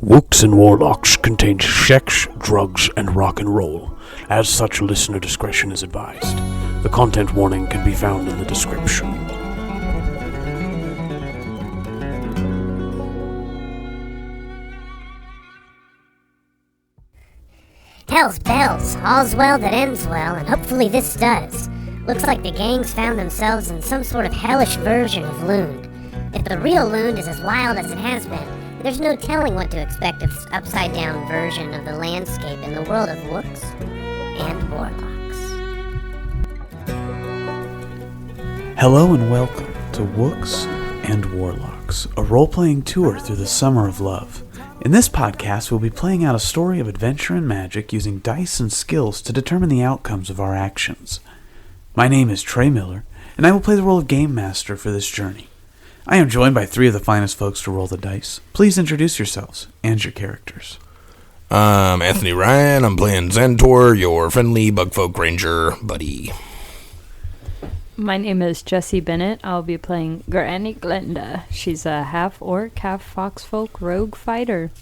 Wooks and Warlocks contains sex, drugs, and rock and roll. As such, listener discretion is advised. The content warning can be found in the description. Hell's bells, all's well that ends well, and hopefully this does. Looks like the gang's found themselves in some sort of hellish version of Loon. If the real Loon is as wild as it has been, there's no telling what to expect of this upside-down version of the landscape in the world of Wooks and Warlocks. Hello and welcome to Wooks and Warlocks, a role-playing tour through the summer of love. In this podcast, we'll be playing out a story of adventure and magic using dice and skills to determine the outcomes of our actions. My name is Trey Miller, and I will play the role of Game Master for this journey. I am joined by three of the finest folks to roll the dice. Please introduce yourselves and your characters. I'm Anthony Ryan. I'm playing Xxxzantor, your friendly bugfolk ranger buddy. My name is Jessie Bennett. I'll be playing Granny Glenda. She's a half-orc, half-foxfolk rogue fighter.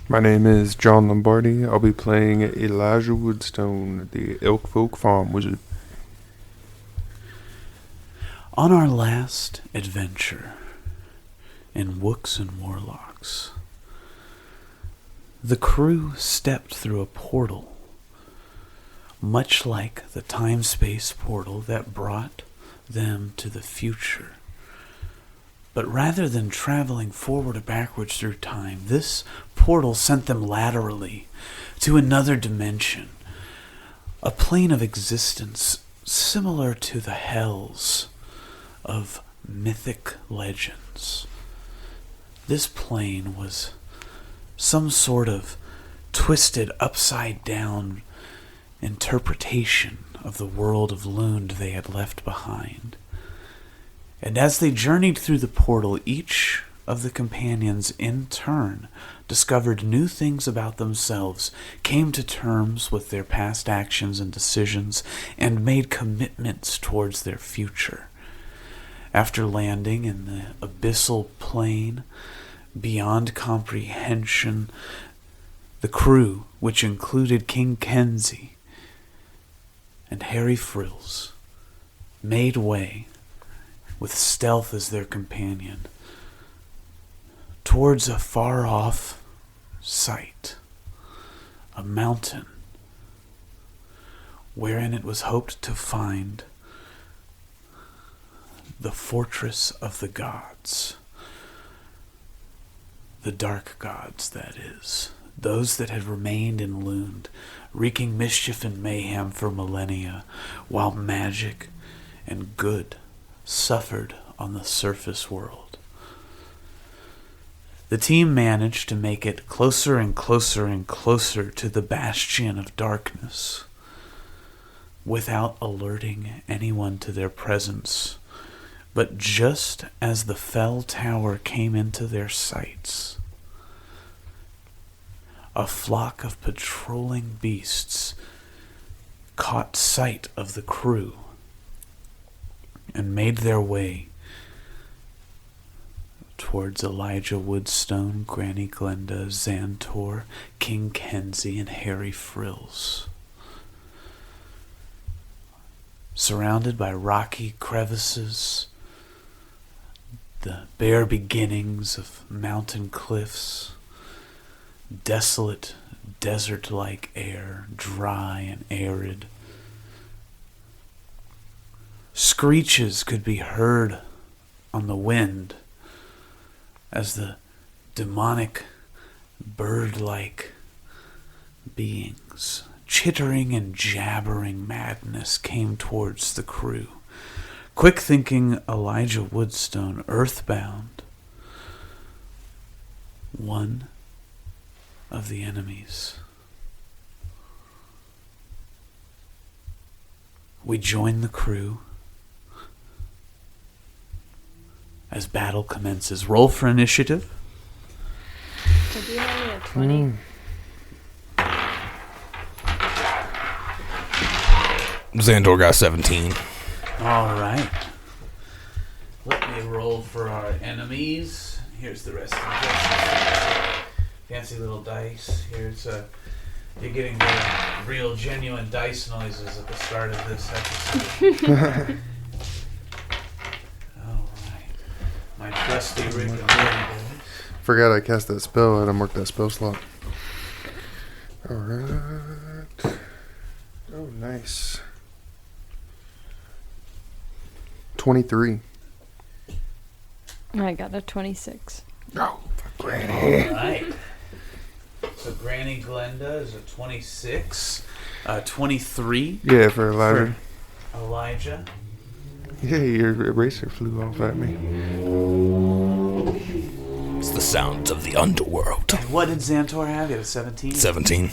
My name is John Lombardi. I'll be playing Elijah Woodstone, the Elk Folk Farm Wizard. On our last adventure in Wooks and Warlocks, the crew stepped through a portal, much like the time-space portal that brought them to the future. But rather than traveling forward or backwards through time, this portal sent them laterally to another dimension, a plane of existence similar to the hells of mythic legends. This plane was some sort of twisted upside-down interpretation of the world of Lund they had left behind. And as they journeyed through the portal, each of the companions in turn discovered new things about themselves, came to terms with their past actions and decisions, and made commitments towards their future. After landing in the abyssal plane beyond comprehension, the crew, which included King Kenzie and Harry Frills, made way, with stealth as their companion, towards a far-off site, a mountain, wherein it was hoped to find the fortress of the gods, the dark gods, that is, those that had remained in Lund, wreaking mischief and mayhem for millennia, while magic and good suffered on the surface world. The team managed to make it closer and closer and closer to the bastion of darkness, without alerting anyone to their presence. But just as the fell tower came into their sights, a flock of patrolling beasts caught sight of the crew and made their way towards Elijah Woodstone, Granny Glenda, Xxxzantor, King Kenzie, and Harry Frills. Surrounded by rocky crevices, the bare beginnings of mountain cliffs, desolate, desert-like air, dry and arid. Screeches could be heard on the wind as the demonic, bird-like beings, chittering and jabbering madness, came towards the crew. Quick-thinking Elijah Woodstone, earthbound, one of the enemies. We join the crew as battle commences. Roll for initiative. Could be only a 20. Xxxzantor got 17. All right. Let me roll for our enemies. Here's the rest of the fancy little dice. Here's you're getting the real, genuine dice noises at the start of this episode. All right, my trusty Rick and Morty boys. Forgot I cast that spell. I had to mark that spell slot. Alright. Oh, nice. 23. I got a 26. Oh, Granny. All right. So Granny Glenda is a 26. 23 Yeah, for Elijah. for Elijah. Yeah, your eraser flew off at me. It's the sounds of the underworld. And what did Xantor have? He had a 17? 17.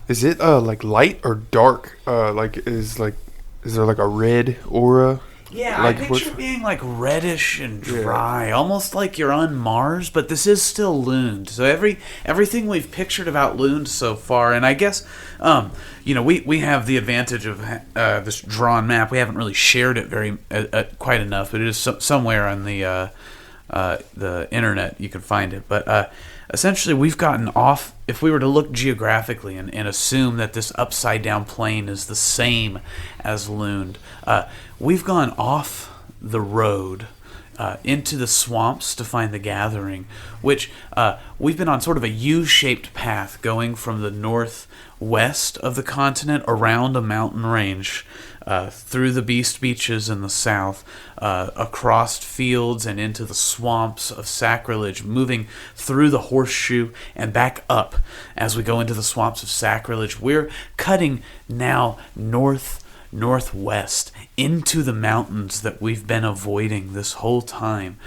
Is it like light or dark? Is there like a red aura? Yeah, Like I picture it being like reddish and dry, almost like you're on Mars, but this is still Lund. So everything we've pictured about Lund so far, and I guess, we have the advantage of this drawn map. We haven't really shared it quite enough, but it is somewhere on the internet. You can find it, but essentially we've gotten off. If we were to look geographically and assume that this upside down plane is the same as Lund, we've gone off the road into the swamps to find the gathering, which we've been on sort of a U-shaped path going from the northwest of the continent around a mountain range, through the Beast Beaches in the south, across fields and into the swamps of Sacrilege, moving through the Horseshoe and back up as we go into the swamps of Sacrilege. We're cutting now northwest into the mountains that we've been avoiding this whole time.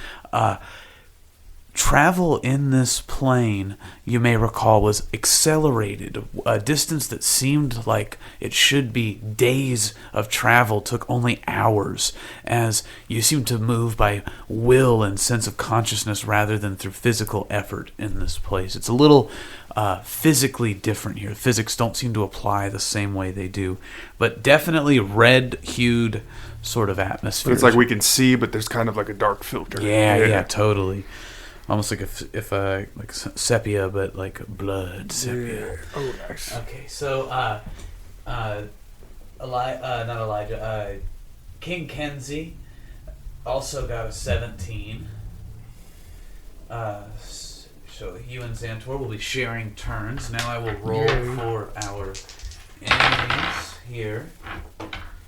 Travel in this plane, you may recall, was accelerated. A distance that seemed like it should be days of travel took only hours, as you seem to move by will and sense of consciousness rather than through physical effort in this place. It's a little physically different here. Physics don't seem to apply the same way they do, but definitely red-hued sort of atmosphere. It's like we can see, but there's kind of like a dark filter. Yeah, totally. Almost like like sepia, but like blood sepia. Yeah. Oh, nice. Okay, so not Elijah. King Kenzie also got a 17. So you and Xantor will be sharing turns. Now I will roll for our enemies here.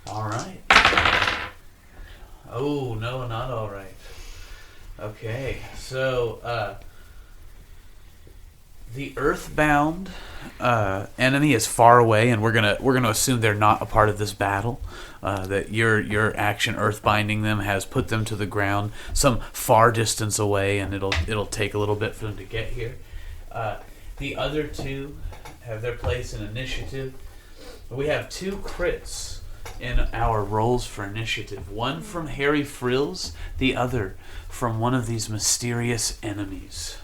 All right. Oh no, not all right. Okay, so the Earthbound enemy is far away, and we're gonna assume they're not a part of this battle. That your action Earthbinding them has put them to the ground some far distance away, and it'll take a little bit for them to get here. The other two have their place in initiative. We have 2 crits in our rolls for initiative. One from Harry Frills, the other from one of these mysterious enemies.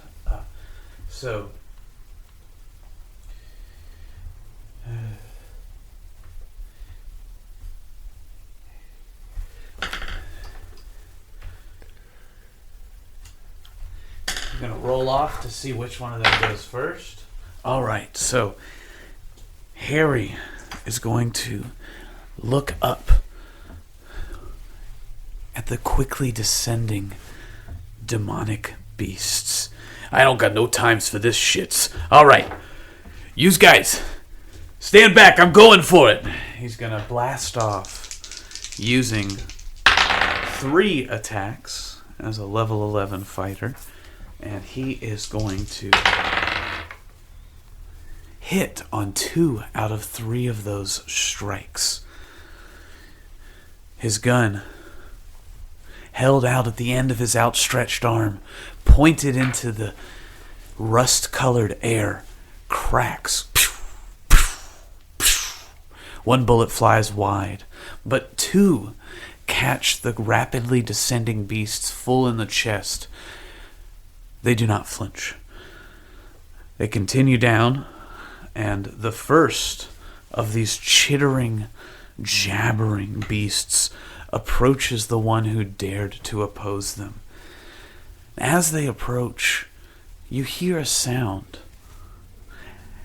So I'm going to roll off to see which one of them goes first. All right, so Harry is going to look up at the quickly descending demonic beasts. I don't got no times for this shits. All right, yous guys, stand back. I'm going for it. He's going to blast off using 3 attacks as a level 11 fighter. And he is going to hit on 2 out of 3 of those strikes. His gun, held out at the end of his outstretched arm, pointed into the rust-colored air, cracks. 1 bullet flies wide, but 2 catch the rapidly descending beasts full in the chest. They do not flinch. They continue down, and the first of these chittering, jabbering beasts approaches the one who dared to oppose them. As they approach, you hear a sound.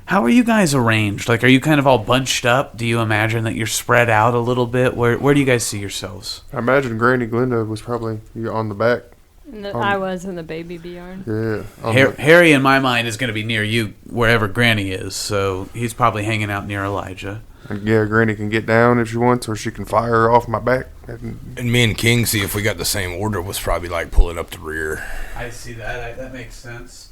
How are you guys arranged? Like, are you kind of all bunched up? Do you imagine that you're spread out a little bit? Where do you guys see yourselves? I imagine Granny Glenda was probably on the back. I was in the baby Bjorn. Yeah. Harry, in my mind, is going to be near you, wherever Granny is. So he's probably hanging out near Elijah. Yeah, Granny can get down if she wants, or she can fire off my back. And me and King see if we got the same order was probably like pulling up the rear. I see that. That makes sense.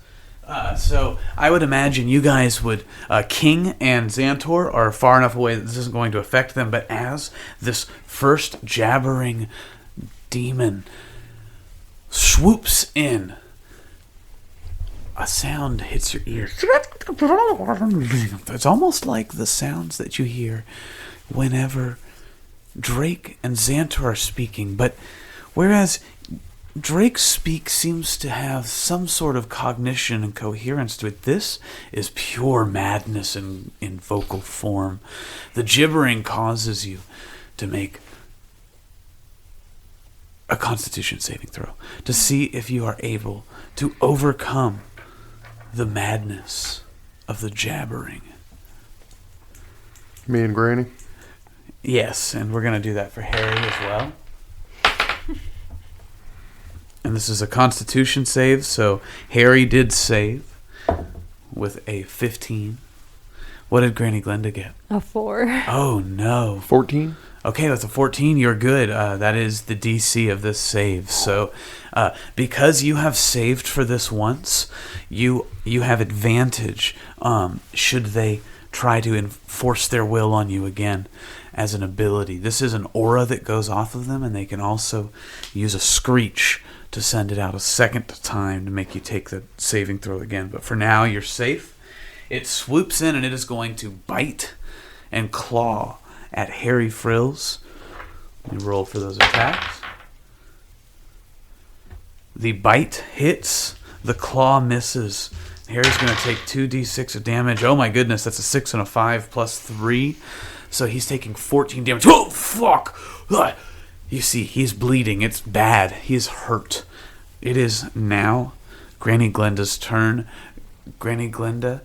So I would imagine you guys would... King and Xxzantor are far enough away that this isn't going to affect them. But as this first jabbering demon swoops in, a sound hits your ears. It's almost like the sounds that you hear whenever Drake and Xxzantor are speaking. But whereas Drake's speak seems to have some sort of cognition and coherence to it, this is pure madness in vocal form. The gibbering causes you to make a Constitution saving throw to see if you are able to overcome the madness of the jabbering. Me and Granny? Yes, and we're going to do that for Harry as well. And this is a Constitution save, so Harry did save with a 15. What did Granny Glenda get? A 4. Oh, no. 14? Okay, that's a 14. You're good. That is the DC of this save. So, because you have saved for this once, you have advantage should they try to enforce their will on you again as an ability. This is an aura that goes off of them, and they can also use a screech to send it out a second time to make you take the saving throw again. But for now, you're safe. It swoops in, and it is going to bite and claw at Harry Frills. Let me roll for those attacks. The bite hits. The claw misses. Harry's going to take 2d6 of damage. Oh my goodness, that's a 6 and a 5 plus 3. So he's taking 14 damage. Oh, fuck! You see, he's bleeding. It's bad. He's hurt. It is now Granny Glenda's turn. Granny Glenda,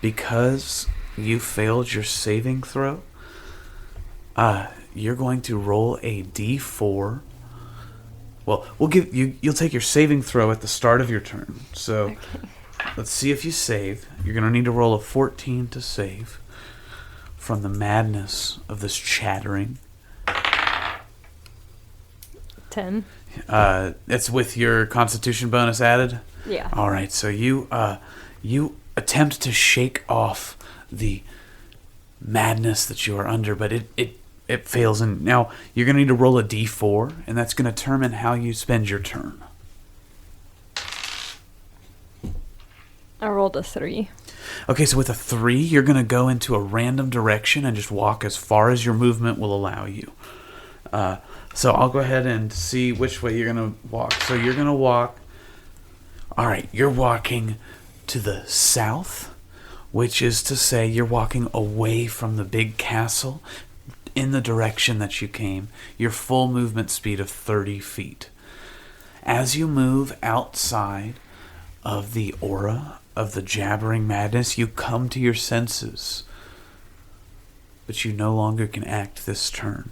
because you failed your saving throw, you're going to roll a d4. Well, you'll take your saving throw at the start of your turn. So okay. Let's see if you save. You're going to need to roll a 14 to save from the madness of this chattering. 10. It's with your Constitution bonus added? Yeah. All right, so you attempt to shake off the madness that you are under, but it fails. And now you're going to need to roll a d4, and that's going to determine how you spend your turn. I rolled a 3. Okay, so with a 3, you're going to go into a random direction and just walk as far as your movement will allow you. So I'll go ahead and see which way you're going to walk. So you're going to walk... All right, you're walking to the south, which is to say you're walking away from the big castle in the direction that you came. Your full movement speed of 30 feet. As you move outside of the aura of the jabbering madness, you come to your senses, but you no longer can act this turn.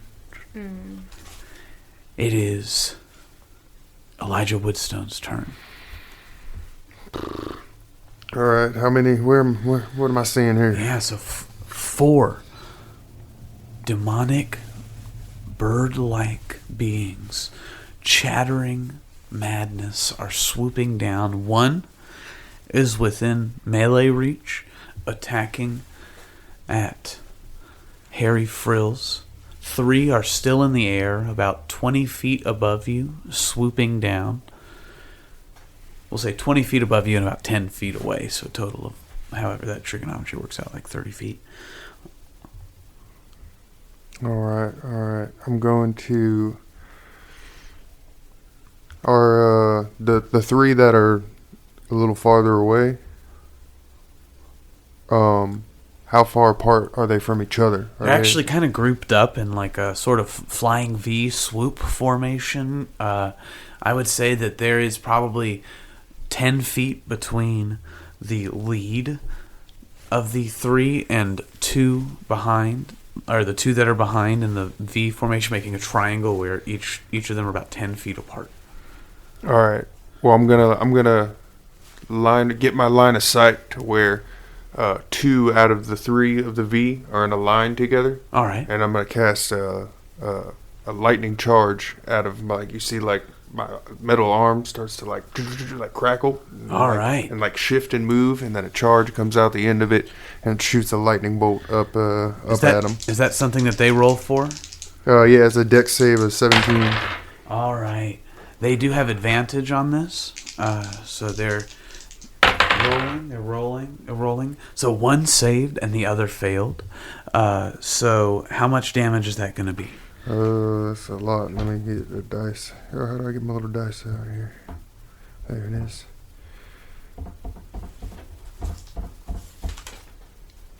It is Elijah Woodstone's turn. All right, how many? What am I seeing here? Yeah, so 4 demonic, bird-like beings, chattering madness, are swooping down. 1 is within melee reach, attacking at Harry Frills. 3 are still in the air, about 20 feet above you, swooping down. We'll say 20 feet above you and about 10 feet away, so a total of, however that trigonometry works out, like 30 feet. All right. I'm going to... Are the 3 that are a little farther away, how far apart are they from each other? They're actually kind of grouped up in like a sort of flying V swoop formation. I would say that there is probably 10 feet between the lead of the 3 and 2 behind, or the 2 that are behind in the V formation, making a triangle where each of them are about 10 feet apart. All right. Well, I'm gonna get my line of sight to where 2 out of the 3 of the V are in a line together. All right. And I'm gonna cast a lightning charge out of you see my metal arm starts to like crackle. All right. And shift and move, and then a charge comes out the end of it and shoots a lightning bolt up at him. Is that something that they roll for? Yeah, it's a dex save of 17. All right. They do have advantage on this, so they're rolling. So one saved and the other failed. So how much damage is that going to be? That's a lot. Let me get the dice. How do I get my little dice out here? There it is.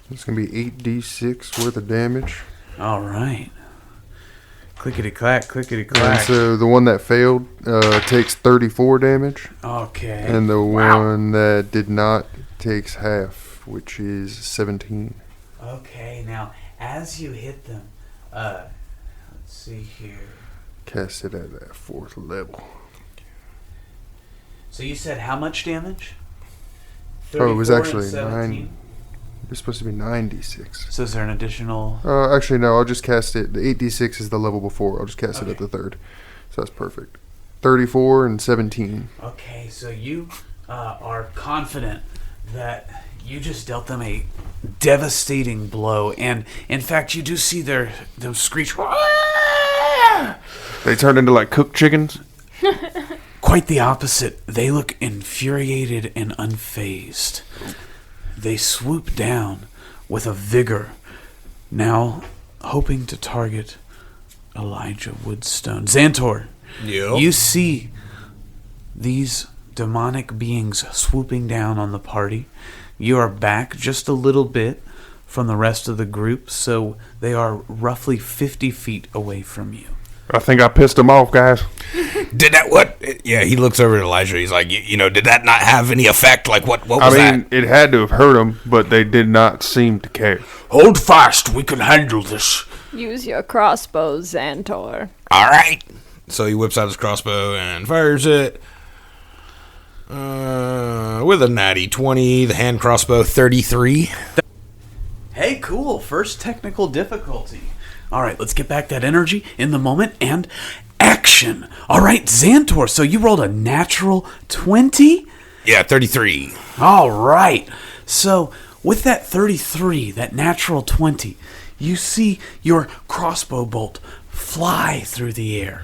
It's going to be 8d6 worth of damage. All right. Clickety-clack, clickety-clack. And so the one that failed takes 34 damage. Okay. And the one that did not takes half, which is 17. Okay, now, as you hit them, let's see here. Cast it at that 4th level. So you said how much damage? Oh, it was 34 actually and 17? 9. It's supposed to be 9d6. So is there an additional... Actually, no, I'll just cast it. The 8d6 is the level before. I'll just cast it at the 3rd. So that's perfect. 34 and 17. Okay, so you are confident that you just dealt them a devastating blow. And, in fact, you do see them screech. They turn into cooked chickens? Quite the opposite. They look infuriated and unfazed. They swoop down with a vigor, now hoping to target Elijah Woodstone. Xxxzantor, Yep. You see these demonic beings swooping down on the party. You are back just a little bit from the rest of the group, so they are roughly 50 feet away from you. I think I pissed them off, guys. Did that what? Yeah, he looks over at Elijah. He's like, did that not have any effect? Like, what was that? It had to have hurt them, but they did not seem to care. Hold fast, we can handle this. Use your crossbow, Xantor. All right. So he whips out his crossbow and fires it. With a natty 20, the hand crossbow 33. Hey, cool. First technical difficulty. All right, let's get back that energy in the moment and action. All right, Xantor, so you rolled a natural 20? Yeah, 33. All right. So with that 33, that natural 20, you see your crossbow bolt fly through the air.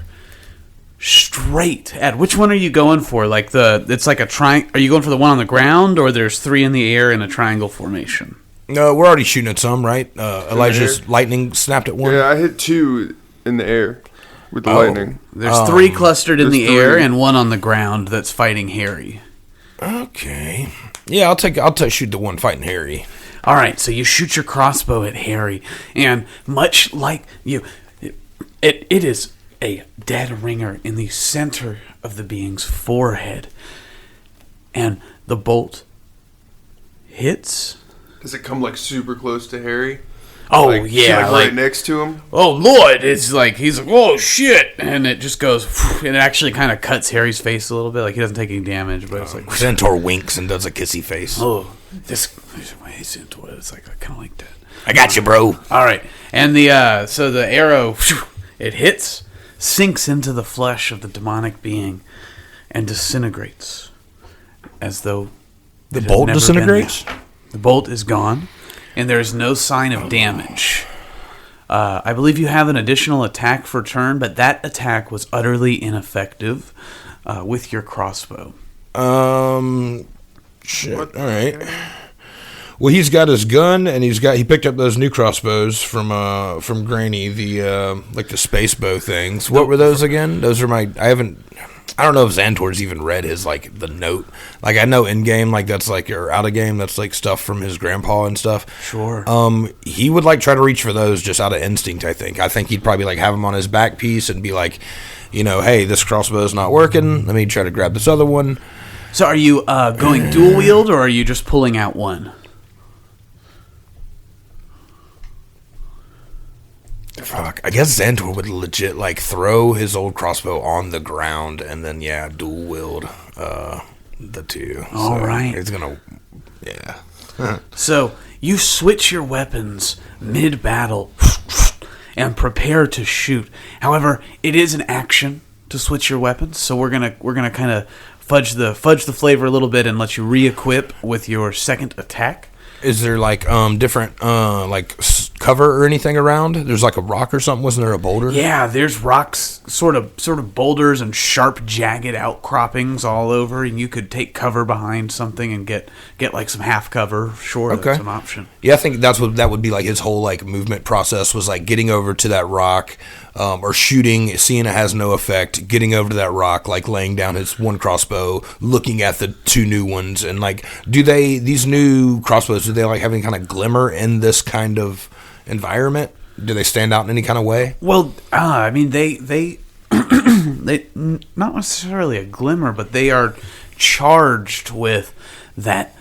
Straight at, which one are you going for? It's like a triangle. Are you going for the one on the ground, or there's 3 in the air in a triangle formation? No, we're already shooting at some, right? Elijah's lightning snapped at one. Yeah, I hit 2 in the air with the lightning. There's 3 clustered in the air 3. and 1 on the ground that's fighting Harry. Okay. Yeah, I'll shoot the one fighting Harry. All right, so you shoot your crossbow at Harry, and much like you, it is a dead ringer in the center of the being's forehead, and the bolt hits. Does it come super close to Harry? Oh, yeah. Right next to him? Oh, Lord. It's he's like, oh, shit. And it just goes, and it actually kind of cuts Harry's face a little bit. He doesn't take any damage, but it's like... Xxxzantor winks and does a kissy face. Oh, hey, Xxxzantor. It's I kind of like that. I got you, bro. All right. And so the arrow, it hits, sinks into the flesh of the demonic being, and disintegrates. As though... The bolt disintegrates? The bolt is gone, and there is no sign of damage. I believe you have an additional attack for turn, but that attack was utterly ineffective with your crossbow. Shit. All right. Well, he's got his gun, and he picked up those new crossbows from Granny, the space bow things. What were those again? Those are I don't know if Xantor's even read his the note. I know in game that's or out of game that's stuff from his grandpa and stuff. Sure. He would try to reach for those just out of instinct. I think he'd probably have them on his back piece and be hey, this crossbow's not working. Let me try to grab this other one. So are you going dual wield, or are you just pulling out one? Fuck. I guess Xantor would legit like throw his old crossbow on the ground and then dual wield the two. All right. He's gonna So you switch your weapons mid-battle and prepare to shoot. However, it is an action to switch your weapons, so we're gonna kind of fudge the flavor a little bit and let you re-equip with your second attack. Is there like different cover or anything around? There's like a rock or something. Wasn't there a boulder? Yeah, there's rocks, sort of boulders and sharp, jagged outcroppings all over, and you could take cover behind something and get like some half cover. Sure, Okay. that's an option. Yeah, I think that would be like his whole like movement process was like getting over to that rock, or shooting, seeing it has no effect, getting over to that rock, like laying down his one crossbow, looking at the two new ones, and like, these new crossbows, do they like have any kind of glimmer in this kind of environment? Do they stand out in any kind of way? Well, I mean, they they not necessarily a glimmer, but they are charged with that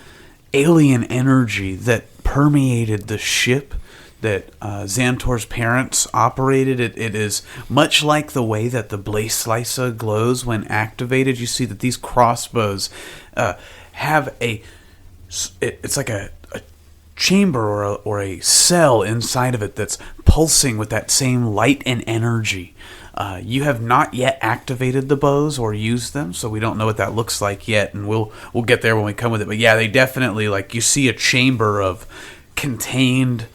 alien energy that permeated the ship that Xantor's parents operated. It is much like the way that the Blaze Slicer glows when activated. You see that these crossbows have it's like a chamber or a cell inside of it that's pulsing with that same light and energy. You have not yet activated the bows or used them, so we don't know what that looks like yet, and we'll get there when we come with it. But yeah, they definitely, like, you see a chamber of contained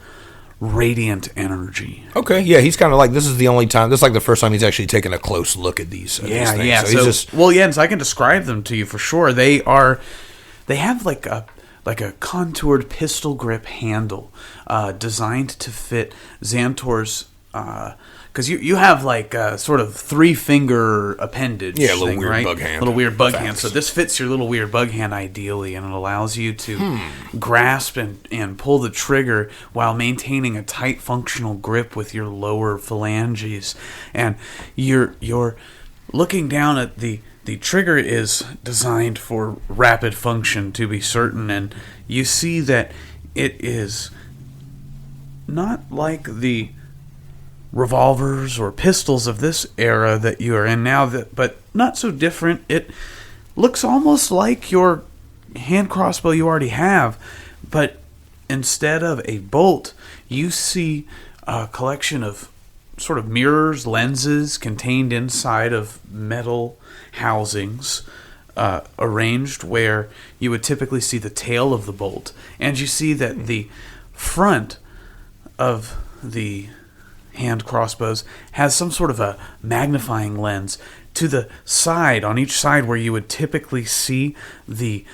radiant energy. Okay, yeah, he's kind of like, this is like the first time he's actually taken a close look at these things. Yeah. So he's just, so I can describe them to you for sure. They have like a contoured pistol grip handle designed to fit Xantor's, because you have like a sort of 3-finger appendage. Yeah, a little thing, weird right? bug hand. Little weird bug Facts. hand. So this fits your little weird bug hand ideally, and it allows you to grasp and pull the trigger while maintaining a tight functional grip with your lower phalanges. And you're looking down at the trigger is designed for rapid function, to be certain, and you see that it is not like the revolvers or pistols of this era that you are in now, but not so different. It looks almost like your hand crossbow you already have, but instead of a bolt, you see a collection of sort of mirrors, lenses contained inside of metal housings, arranged where you would typically see the tail of the bolt, and you see that the front of the hand crossbows has some sort of a magnifying lens to the side, on each side where you would typically see the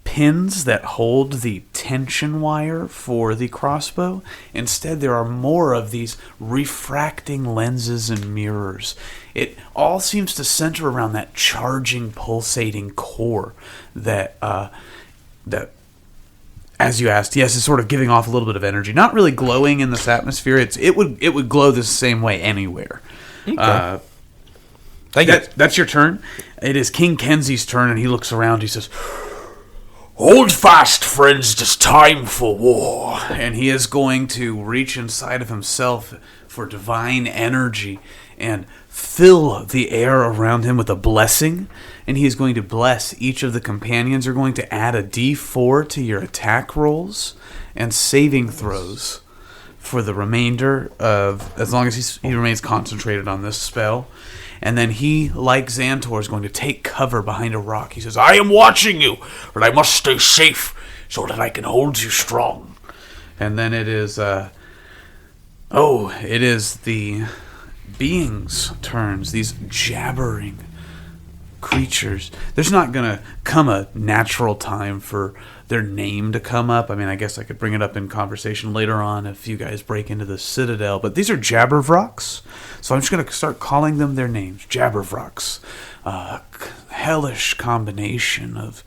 pins that hold the tension wire for the crossbow. Instead, there are more of these refracting lenses and mirrors. It all seems to center around that charging, pulsating core that, as you asked, yes, is sort of giving off a little bit of energy. Not really glowing in this atmosphere. It would glow the same way anywhere. Okay. Thank you. That's your turn. It is King Kenzie's turn, and he looks around. He says, "Hold fast, friends, 'tis time for war." And he is going to reach inside of himself for divine energy and fill the air around him with a blessing. And he is going to bless each of the companions. You're going to add a D4 to your attack rolls and saving throws for the remainder of, as long as he remains concentrated on this spell. And then he, like Xantor, is going to take cover behind a rock. He says, "I am watching you, but I must stay safe so that I can hold you strong." And then it is the beings' turns, these jabbering creatures. There's not going to come a natural time for their name to come up. I mean, I guess I could bring it up in conversation later on if you guys break into the Citadel. But these are Jabbervrocks, so I'm just going to start calling them their names. Jabbervrocks. Hellish combination of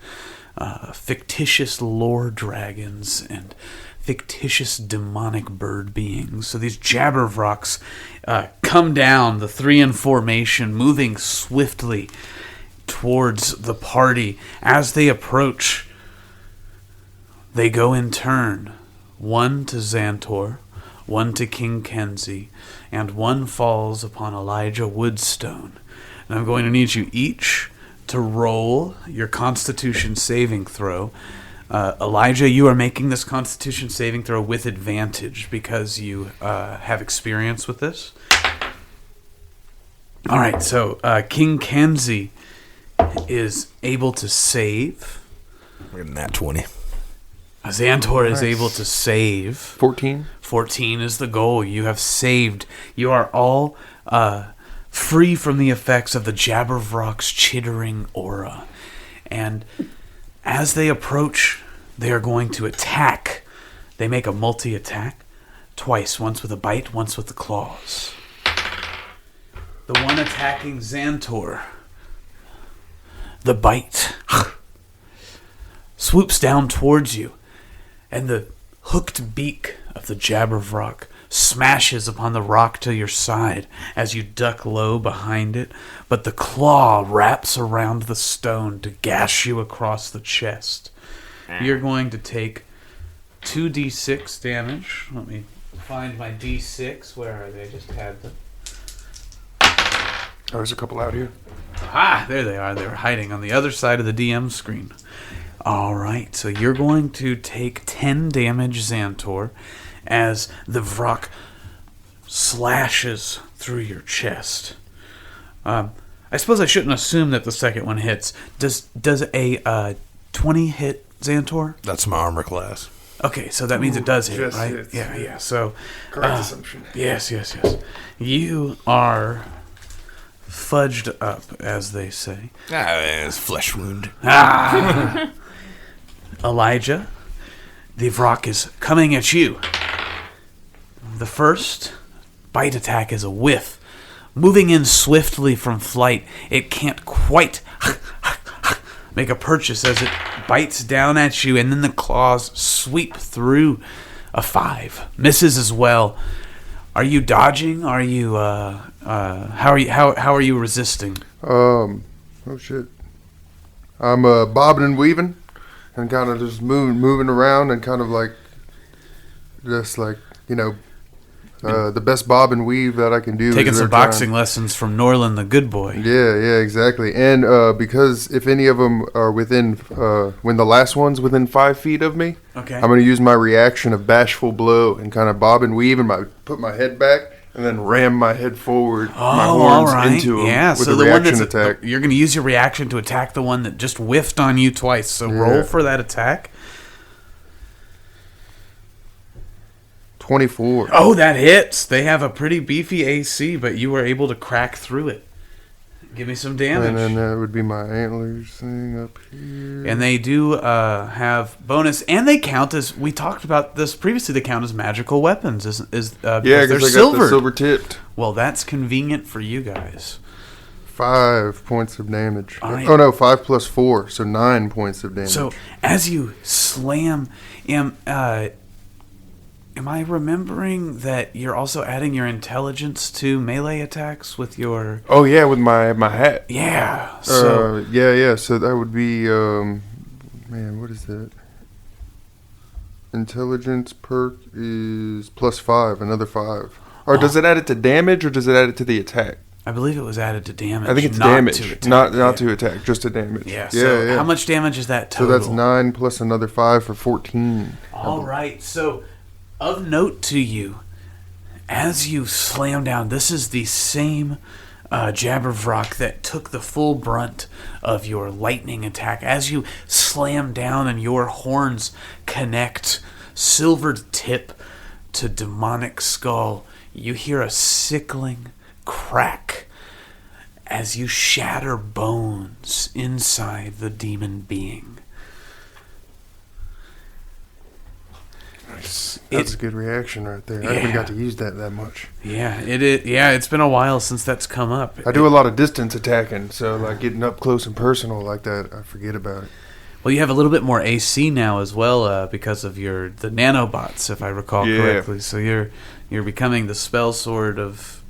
fictitious lore dragons and fictitious demonic bird beings. So these Jabbervrocks come down, the 3 in formation, moving swiftly towards the party. As they approach, they go in turn. One to Xantor, one to King Kenzie, and one falls upon Elijah Woodstone. And I'm going to need you each to roll your Constitution saving throw. Elijah, you are making this Constitution saving throw with advantage because you have experience with this. All right, so King Kenzie is able to save. We're getting that 20. Xantor is able to save. 14. 14 is the goal. You have saved. You are all free from the effects of the Jabberwock's chittering aura. And as they approach, they are going to attack. They make a multi-attack twice, once with a bite, once with the claws. The one attacking Xantor, the bite, swoops down towards you, and the hooked beak of the Jabberwock smashes upon the rock to your side as you duck low behind it, but the claw wraps around the stone to gash you across the chest. You're going to take 2d6 damage. Let me find my d6. Where are they? I just had them. Oh, there's a couple out here. Ah, there they are. They were hiding on the other side of the DM screen. All right, so you're going to take 10 damage, Xantor, as the Vrock slashes through your chest. I suppose I shouldn't assume that the second one hits. Does a 20 hit, Xantor? That's my armor class. Okay, so that means it does hit, just right? hits. Yeah. So, Correct assumption. yes. You are fudged up, as they say. It's flesh wound. Elijah, the Vrock is coming at you. The first bite attack is a whiff. Moving in swiftly from flight, it can't quite make a purchase as it bites down at you, and then the claws sweep through. A 5 misses as well. Are you dodging? Are you how are you resisting? Oh shit. I'm bobbing and weaving and kind of just moving around and kind of like just like, the best bob and weave that I can do. Taking some boxing lessons from Norland the good boy. Yeah, exactly. And because if any of them are within, when the last one's within 5 feet of me, Okay. I'm going to use my reaction of bashful blow and kind of bob and weave and put my head back and then ram my head forward, my horns into him with so a the reaction one attack. You're going to use your reaction to attack the one that just whiffed on you twice. So roll for that attack. 24. Oh, that hits. They have a pretty beefy AC, but you were able to crack through it. Give me some damage. And then that would be my antlers thing up here. And they do have bonus, and they count as, we talked about this previously, they count as magical weapons. Because because they're they got silvered. the silver tipped. Well, that's convenient for you guys. 5 points of damage. All right. Oh no, 5 plus 4, so 9 points of damage. So as you slam, am I remembering that you're also adding your intelligence to melee attacks with your... Oh yeah, with my hat. Yeah. So Yeah. So that would be man, what is that? Intelligence perk is plus 5, another 5. Or does it add it to damage, or does it add it to the attack? I believe it was added to damage. I think it's not damage, to attack. not to attack, just to damage. Yeah. So how much damage is that total? So that's 9 plus another 5 for 14. All right. So, of note to you, as you slam down, this is the same Jabberwock that took the full brunt of your lightning attack. As you slam down and your horns connect, silvered tip to demonic skull, you hear a sickling crack as you shatter bones inside the demon being. That's a good reaction right there. I haven't got to use that much. Yeah, it's been a while since that's come up. I do a lot of distance attacking, so like getting up close and personal like that, I forget about it. Well, you have a little bit more AC now as well because of the nanobots, if I recall correctly. So you're becoming the spell sword of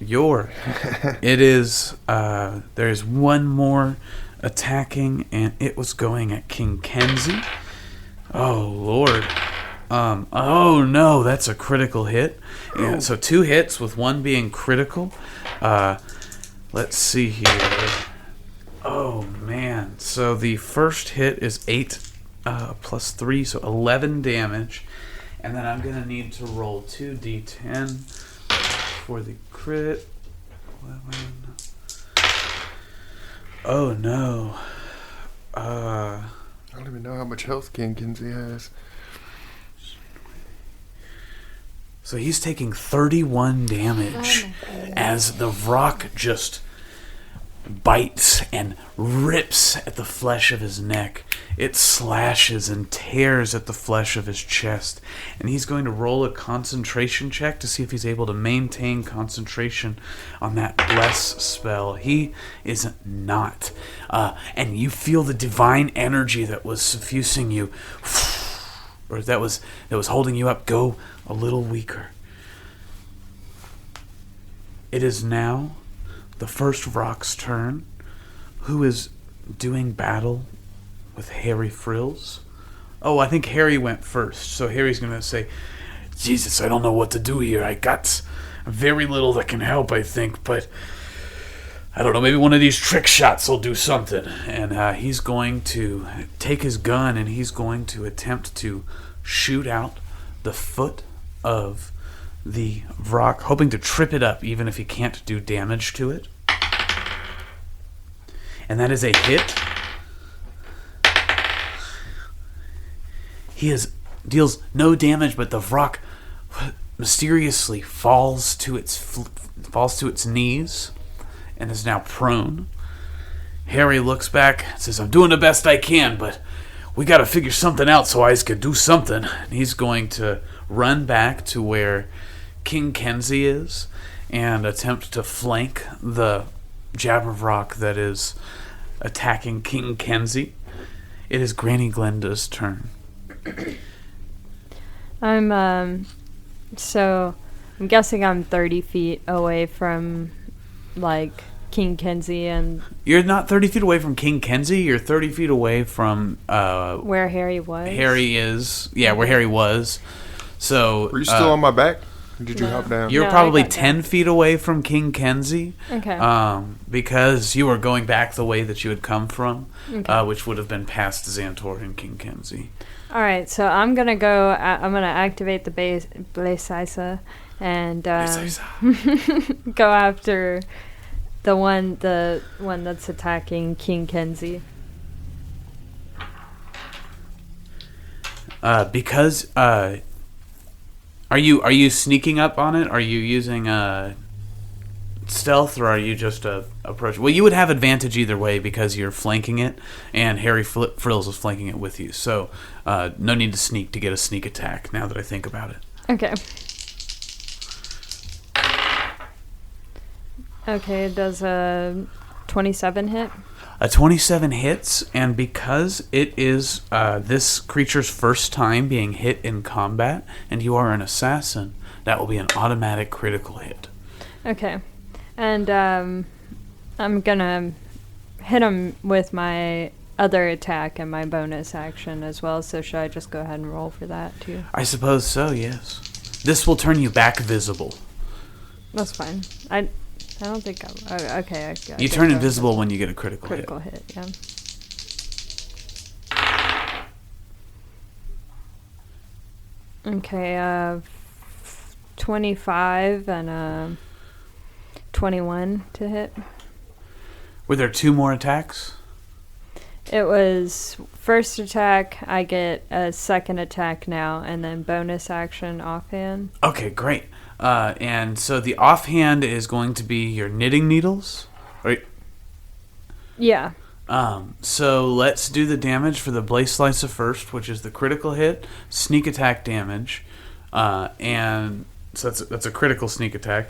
It is, there's one more attacking, and it was going at King Kenzie. Oh, Lord. Oh, no, that's a critical hit. Yeah, so 2 hits with one being critical. Let's see here. Oh, man. So the first hit is 8 plus 3, so 11 damage. And then I'm going to need to roll 2d10 for the crit. 11. Oh, no. I don't even know how much health King Kinsey has. So he's taking 31 damage as the rock just bites and rips at the flesh of his neck. It slashes and tears at the flesh of his chest. And he's going to roll a concentration check to see if he's able to maintain concentration on that bless spell. He is not. And you feel the divine energy that was suffusing you, or that was holding you up, go a little weaker. It is now the first rock's turn, who is doing battle with Harry Frills. Oh, I think Harry went first, so Harry's going to say, Jesus, I don't know what to do here. I got very little that can help, I think, but I don't know, maybe one of these trick shots will do something. And he's going to take his gun and he's going to attempt to shoot out the foot of the rock, hoping to trip it up even if he can't do damage to it. And that is a hit. He deals no damage, but the rock mysteriously falls to its knees and is now prone. Harry looks back and says, I'm doing the best I can, but we got to figure something out so I can do something. And he's going to run back to where King Kenzie is and attempt to flank the jab of rock that is attacking King Kenzie. It is Granny Glenda's turn. I'm guessing I'm 30 feet away from, like, King Kenzie, and You're not 30 feet away from King Kenzie. You're 30 feet away from where Harry was. Harry is, where Harry was. So Were you still on my back? Or did you hop down? You're No, probably I got 10 feet away from King Kenzie. Okay. Because you were going back the way that you had come from, Okay. which would have been past Xxxzantor and King Kenzie. All right, so I'm gonna go. I'm gonna activate the Blazeisa and go after the one that's attacking King Kenzie. Because are you sneaking up on it? Are you using stealth, or are you just approach? Well, you would have advantage either way because you're flanking it, and Harry Frills is flanking it with you. So no need to sneak to get a sneak attack. Now that I think about it. Okay. Okay, does a 27 hit? A 27 hits, and because it is this creature's first time being hit in combat, and you are an assassin, that will be an automatic critical hit. Okay. And I'm gonna hit him with my other attack and my bonus action as well, so should I just go ahead and roll for that too? I suppose so, yes. This will turn you back visible. That's fine. I don't think I'm... okay. You turn invisible when you get a critical hit. Critical hit, yeah. Okay, 25 and 21 to hit. Were there 2 more attacks? It was first attack, I get a second attack now, and then bonus action offhand. Okay, great. And so the offhand is going to be your knitting needles? Right? Yeah. So let's do the damage for the Blaze Slicer first, which is the critical hit, sneak attack damage, and so that's a critical sneak attack.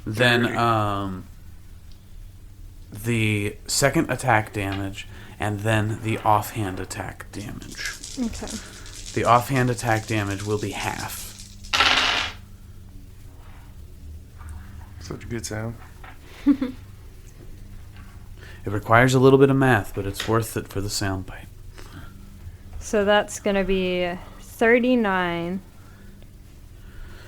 Then the second attack damage, and then the offhand attack damage. Okay. The offhand attack damage will be half. Such a good sound. It requires a little bit of math, but it's worth it for the sound bite. So that's going to be 39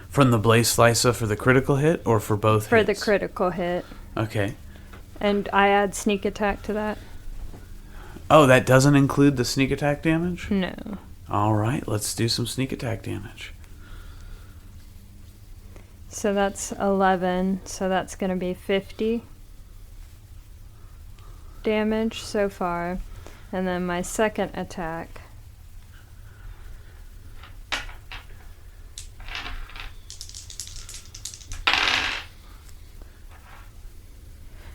From the Blaze Slicer for the critical hit, or for both for hits? the critical hit. Okay. And I add sneak attack to that? Oh, that doesn't include the sneak attack damage? No. All right, let's do some sneak attack damage. So that's 11. So that's going to be 50 damage so far. And then my second attack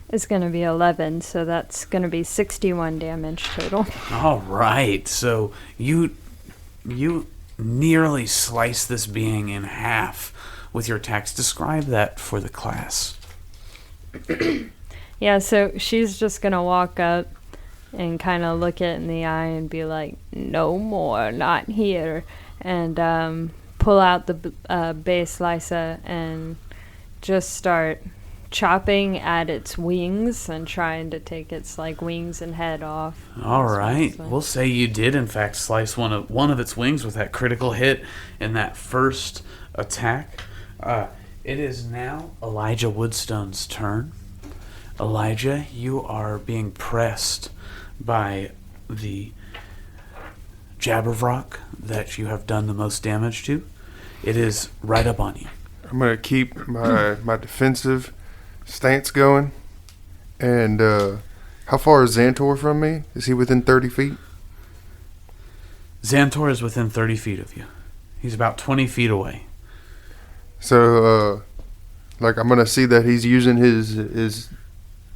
is going to be 11. So that's going to be 61 damage total. All right, so you nearly slice this being in half with your attacks. Describe that for the class. Yeah, so she's just going to walk up and kind of look it in the eye and be like, no more, not here. And pull out the base slicer and just start chopping at its wings and trying to take its wings and head off. All right, we'll say you did in fact slice one of its wings with that critical hit in that first attack. It is now Elijah Woodstone's turn. Elijah, you are being pressed by the Jabberwock that you have done the most damage to. It is right up on you. I'm going to keep my defensive stance going. And how far is Xxzantor from me? Is he within 30 feet? Xxzantor is within 30 feet of you. He's about 20 feet away. So, I'm going to see that he's using his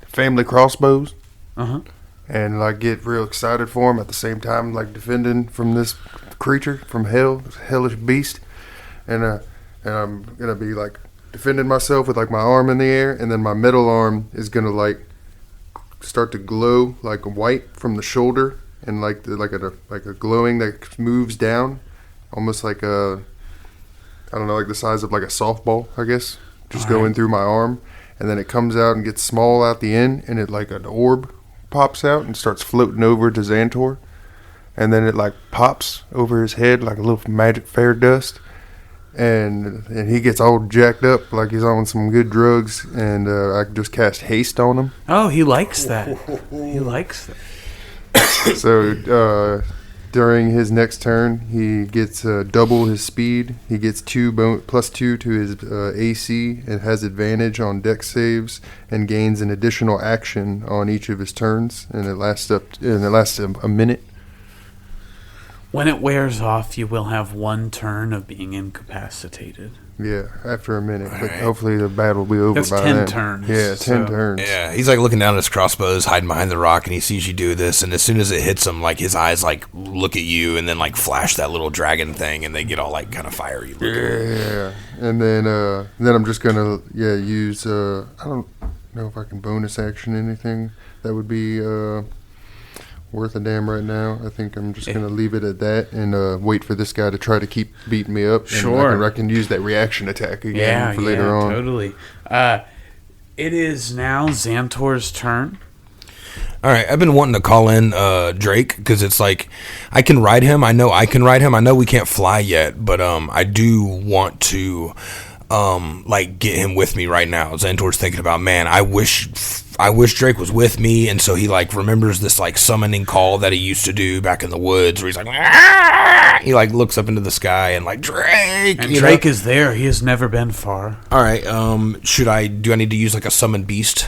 family crossbows. Uh-huh. And, get real excited for him at the same time, defending from this creature, from hell, this hellish beast. And I'm going to be, defending myself with, my arm in the air. And then my middle arm is going to, start to glow, white from the shoulder. And, like a glowing that moves down. Almost like a... I don't know, the size of a softball, I guess, just going through my arm. And then it comes out and gets small out the end, and it an orb pops out and starts floating over to Xxzantor. And then it pops over his head like a little magic fair dust. And he gets all jacked up like he's on some good drugs, and I can just cast haste on him. Oh, he likes that. He likes that. So, during his next turn, he gets double his speed. He gets +2 to his AC and has advantage on dex saves, and gains an additional action on each of his turns. And it lasts a minute. When it wears off, you will have one turn of being incapacitated. Yeah, after a minute. But hopefully the battle will be over That's by 10 then. turns. Yeah, 10 turns. Yeah, he's looking down at his crossbows, hiding behind the rock, and he sees you do this, and as soon as it hits him, his eyes look at you and then flash that little dragon thing, and they get all kind of fiery looking. Yeah. And then I'm just gonna use I don't know if I can bonus action anything that would be worth a damn right now. I think I'm just going to leave it at that and wait for this guy to try to keep beating me up. Sure. And I can use that reaction attack again for later on. Totally. It is now Xantor's turn. All right, I've been wanting to call in Drake because it's I can ride him. I know I can ride him. I know we can't fly yet, but I do want to get him with me right now. Xantor's thinking about, man, I wish Drake was with me, and so he remembers this summoning call that he used to do back in the woods, where he's Aah! He looks up into the sky and Drake. And Drake is there. He has never been far. All right. Do I need to use a summon beast?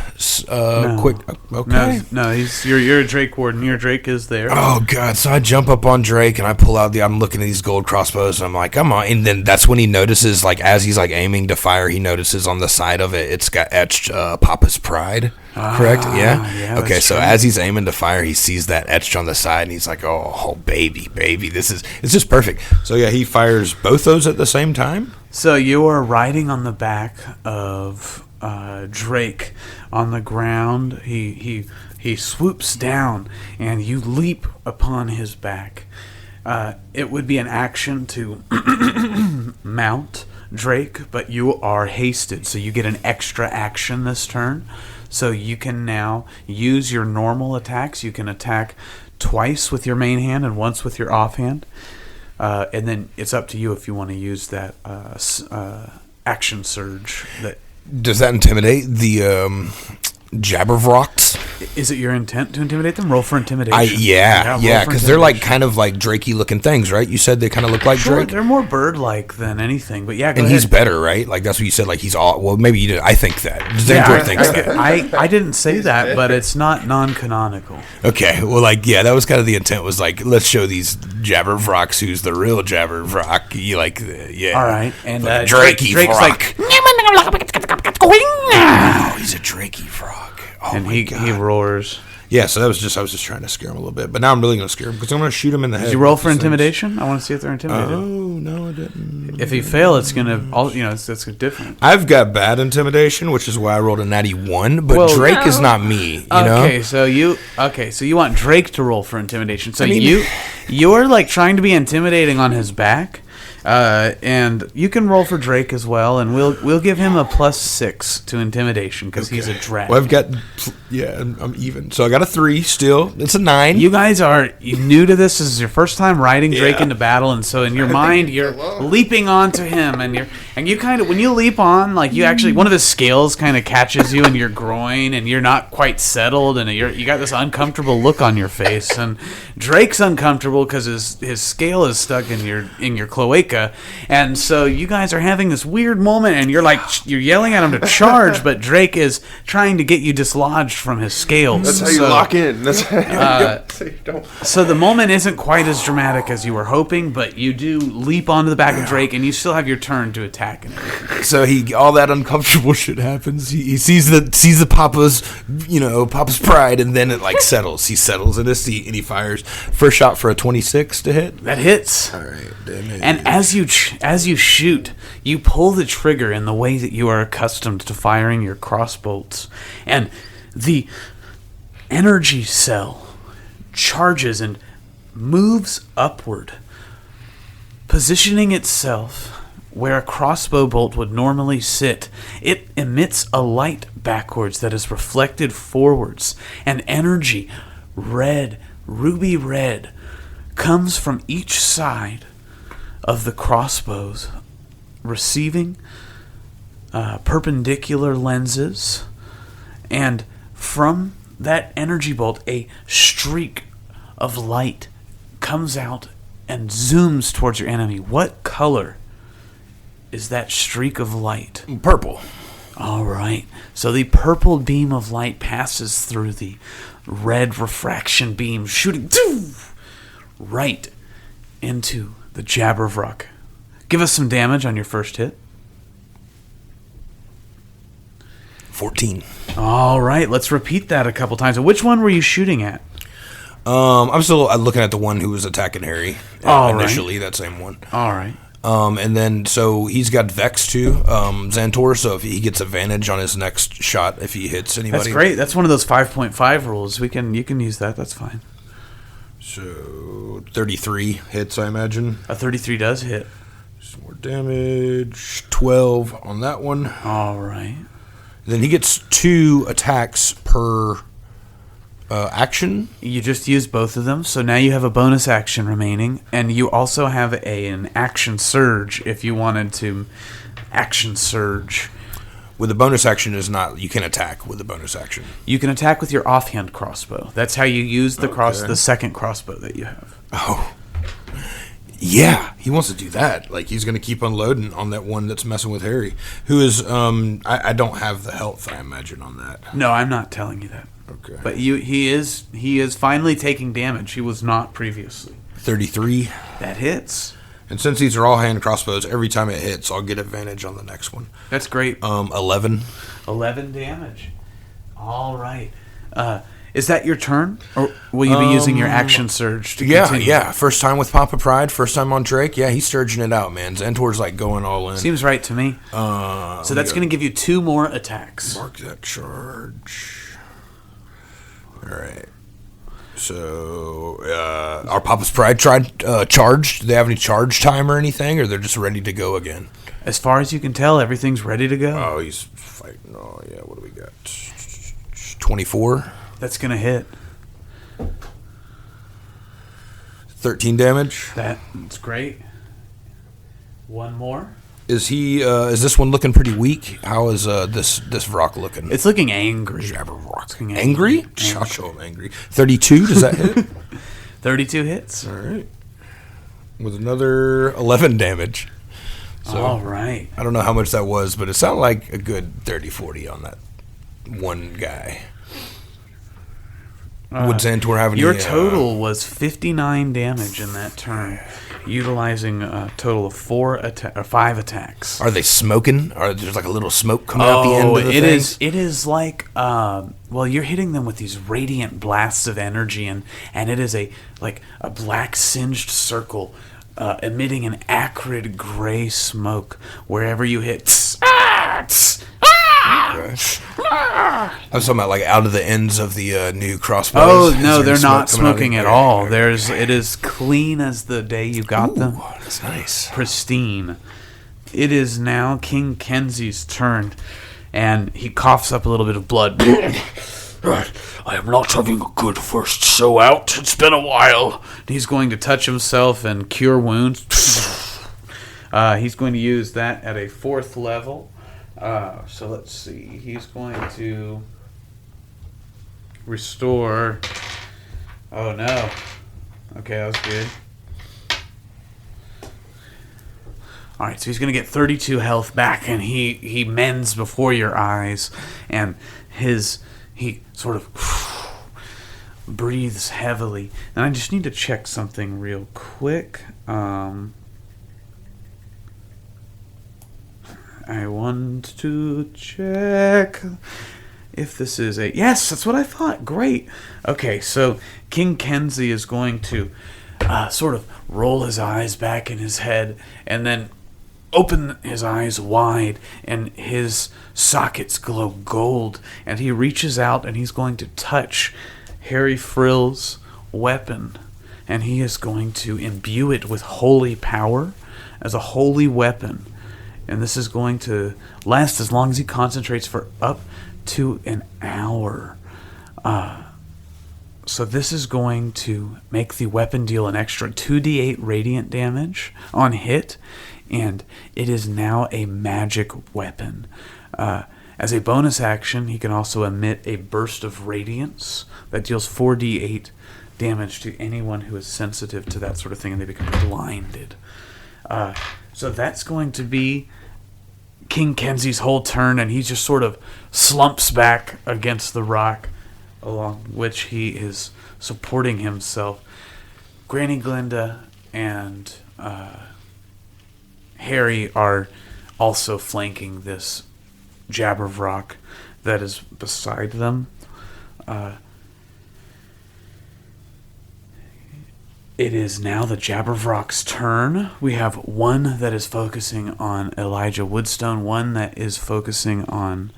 No. Quick. Okay. No. You're a Drake warden. Your Drake is there. Oh god. So I jump up on Drake and I pull out I'm looking at these gold crossbows and I'm like, come on. And then that's when he notices, as he's aiming to fire, he notices on the side of it, it's got etched Papa's Pride. Correct? Yeah. Okay. So as he's aiming to fire, he sees that etched on the side, and he's like, "Oh, baby, it's just perfect." So yeah, he fires both those at the same time. So you are riding on the back of Drake on the ground. He swoops down, and you leap upon his back. It would be an action to mount Drake, but you are hasted, so you get an extra action this turn. So you can now use your normal attacks. You can attack twice with your main hand and once with your offhand. And then it's up to you if you want to use that action surge. Does that intimidate the Jabbervrocks? Is it your intent to intimidate them? Roll for intimidation. Yeah, because they're like kind of like Drakey looking things, right? You said they kind of look like Drake. They're more bird-like than anything, but yeah. Go and ahead. He's better, right? Like that's what you said. Like he's all. Well, maybe you did. I think that Xxzantor thinks that. I didn't say that, but it's not non-canonical. Okay, well, like that was kind of the intent. Was like let's show these Jabbervrocks who's the real Jabbervrock. You like, yeah. All right, and Drakey Drake's Vrock. like, oh, he's a Drakey Vrock. Oh and my he God. roars. Yeah, so I was just trying to scare him a little bit, but now I'm really going to scare him because I'm going to shoot him in the head. Did you roll for intimidation? I want to see if they're intimidated. Oh no, I didn't. If you fail, it's gonna it's different. I've got bad intimidation, which is why I rolled a natty 1. But Drake is not me. You know. So you want Drake to roll for intimidation. So you're like trying to be intimidating on his back. And you can roll for Drake as well, and we'll give him a +6 to intimidation because he's a drag. Well, I've got I'm even, so I got a 3 still. It's a 9. You guys are new to this. This is your first time riding Drake into battle, and so in your mind you're leaping onto him, and you kind of when you leap on, like you actually one of his scales kind of catches you in your groin, and you're not quite settled, and you got this uncomfortable look on your face, and Drake's uncomfortable because his scale is stuck in your cloaca. And so you guys are having this weird moment, and you're yelling at him to charge, but Drake is trying to get you dislodged from his scales. That's how you lock in. That's so the moment isn't quite as dramatic as you were hoping, but you do leap onto the back of Drake, and you still have your turn to attack and everything. So all that uncomfortable shit happens. He sees the Papa's pride, and then it like settles. He settles in his seat and he fires. First shot for a 26 to hit. That hits. All right, damn it. And as you shoot, you pull the trigger in the way that you are accustomed to firing your crossbolts, and the energy cell charges and moves upward, positioning itself where a crossbow bolt would normally sit. It emits a light backwards that is reflected forwards, and energy, ruby red, comes from each side of the crossbows, receiving perpendicular lenses, and from that energy bolt a streak of light comes out and zooms towards your enemy. What color is that streak of light? Purple. All right. So the purple beam of light passes through the red refraction beam, shooting right into the Jabbervrock. Give us some damage on your first hit. 14. All right, let's repeat that a couple times. Which one were you shooting at? I'm still looking at the one who was attacking Harry initially, that same one. All right. And then, so he's got Vex too, Xxzantor, so if he gets advantage on his next shot if he hits anybody. That's great. That's one of those 5.5 rules. You can use that. That's fine. So 33 hits, I imagine. A 33 does hit. Some more damage. 12 on that one. All right. Then he gets 2 attacks per action. You just used both of them, so now you have a bonus action remaining, and you also have an action surge if you wanted to action surge. With the bonus action is not, you can attack with the bonus action. You can attack with your offhand crossbow. That's how you use the second crossbow that you have. Oh. Yeah, he wants to do that. Like, he's going to keep unloading on that one that's messing with Harry, who is, I don't have the health, I imagine, on that. No, I'm not telling you that. Okay. But he is finally taking damage. He was not previously. 33. That hits. And since these are all hand crossbows, every time it hits, I'll get advantage on the next one. That's great. 11. 11 damage. All right. Is that your turn? Or will you be using your action surge to continue? Yeah. First time with Papa Pride, first time on Drake. Yeah, he's surging it out, man. Xxzantor's like going all in. Seems right to me. So that's going to give you 2 more attacks. Mark that charge. All right. So, our Papa's Pride charged. Do they have any charge time or anything, or they're just ready to go again? As far as you can tell, everything's ready to go. Oh, he's fighting. Oh, yeah. What do we got? 24. That's going to hit. 13 damage. That's great. One more. Is he? Is this one looking pretty weak? How is this Vrock looking? It's looking angry. Jabberwock. Angry? I'll show him angry. 32. Does that hit? 32 hits. All right. With another 11 damage. So, all right. I don't know how much that was, but it sounded like a good 30-40 on that one guy. Would Xantor have any... Your total was 59 damage in that turn, utilizing a total of 5 attacks. Are they smoking? Are there's like a little smoke coming out the end of the thing? It is like, well, you're hitting them with these radiant blasts of energy, and it is a black singed circle emitting an acrid gray smoke wherever you hit. Okay. I was talking about like out of the ends of the new crossbows. Oh no, they're not smoking at all. It is clean as the day you got them. That's nice. Pristine. It is now King Kenzie's turn, and he coughs up a little bit of blood. Right, I am not having a good first show out. It's been a while. He's going to touch himself and cure wounds. He's going to use that at a 4th level. So let's see. He's going to restore. Oh no. Okay, that was good. Alright, so he's going to get 32 health back, and he mends before your eyes, and he sort of breathes heavily. And I just need to check something real quick. I want to check if this is a... Yes, that's what I thought. Great. Okay, so King Kenzie is going to sort of roll his eyes back in his head and then open his eyes wide, and his sockets glow gold, and he reaches out and he's going to touch Harry Frill's weapon, and he is going to imbue it with holy power as a holy weapon. And this is going to last as long as he concentrates for up to an hour. So this is going to make the weapon deal an extra 2d8 radiant damage on hit. And it is now a magic weapon. As a bonus action, he can also emit a burst of radiance that deals 4d8 damage to anyone who is sensitive to that sort of thing, and they become blinded. So that's going to be King Kenzie's whole turn, and he just sort of slumps back against the rock along which he is supporting himself. Granny Glinda and Harry are also flanking this Jabberwock that is beside them. It is now the Jabberwock's turn. We have one that is focusing on Elijah Woodstone, one that is focusing on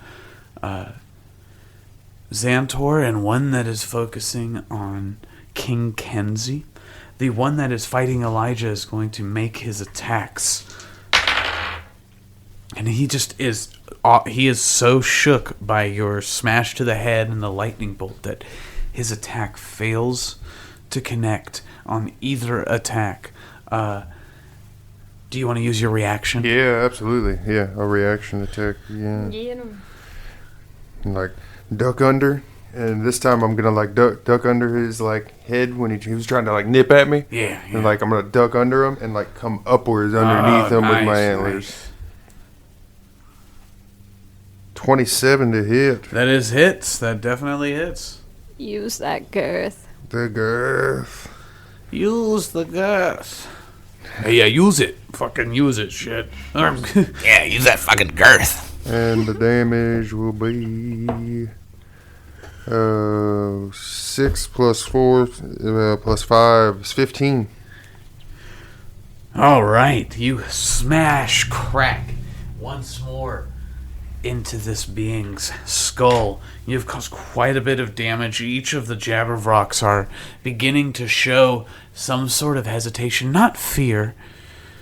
Xantor, and one that is focusing on King Kenzie. The one that is fighting Elijah is going to make his attacks. And he just is... he is so shook by your smash to the head and the lightning bolt that his attack fails to connect on either attack. Do you want to use your reaction? Yeah, absolutely. Yeah, a reaction attack. Yeah. And, like, duck under. And this time I'm going to, duck under his, head when he was trying to, nip at me. Yeah. And, I'm going to duck under him and, come upwards underneath him with my antlers. Nice. 27 to hit. That is hits. That definitely hits. Use that girth. The girth. Use the girth. Hey, yeah, use it. Fucking use it, shit. Yeah, use that fucking girth. And the damage will be 6 plus 4 plus 5 is 15. All right, you smash crack once more into this being's skull. You've caused quite a bit of damage. Each of the Jabberwocks are beginning to show some sort of hesitation, not fear,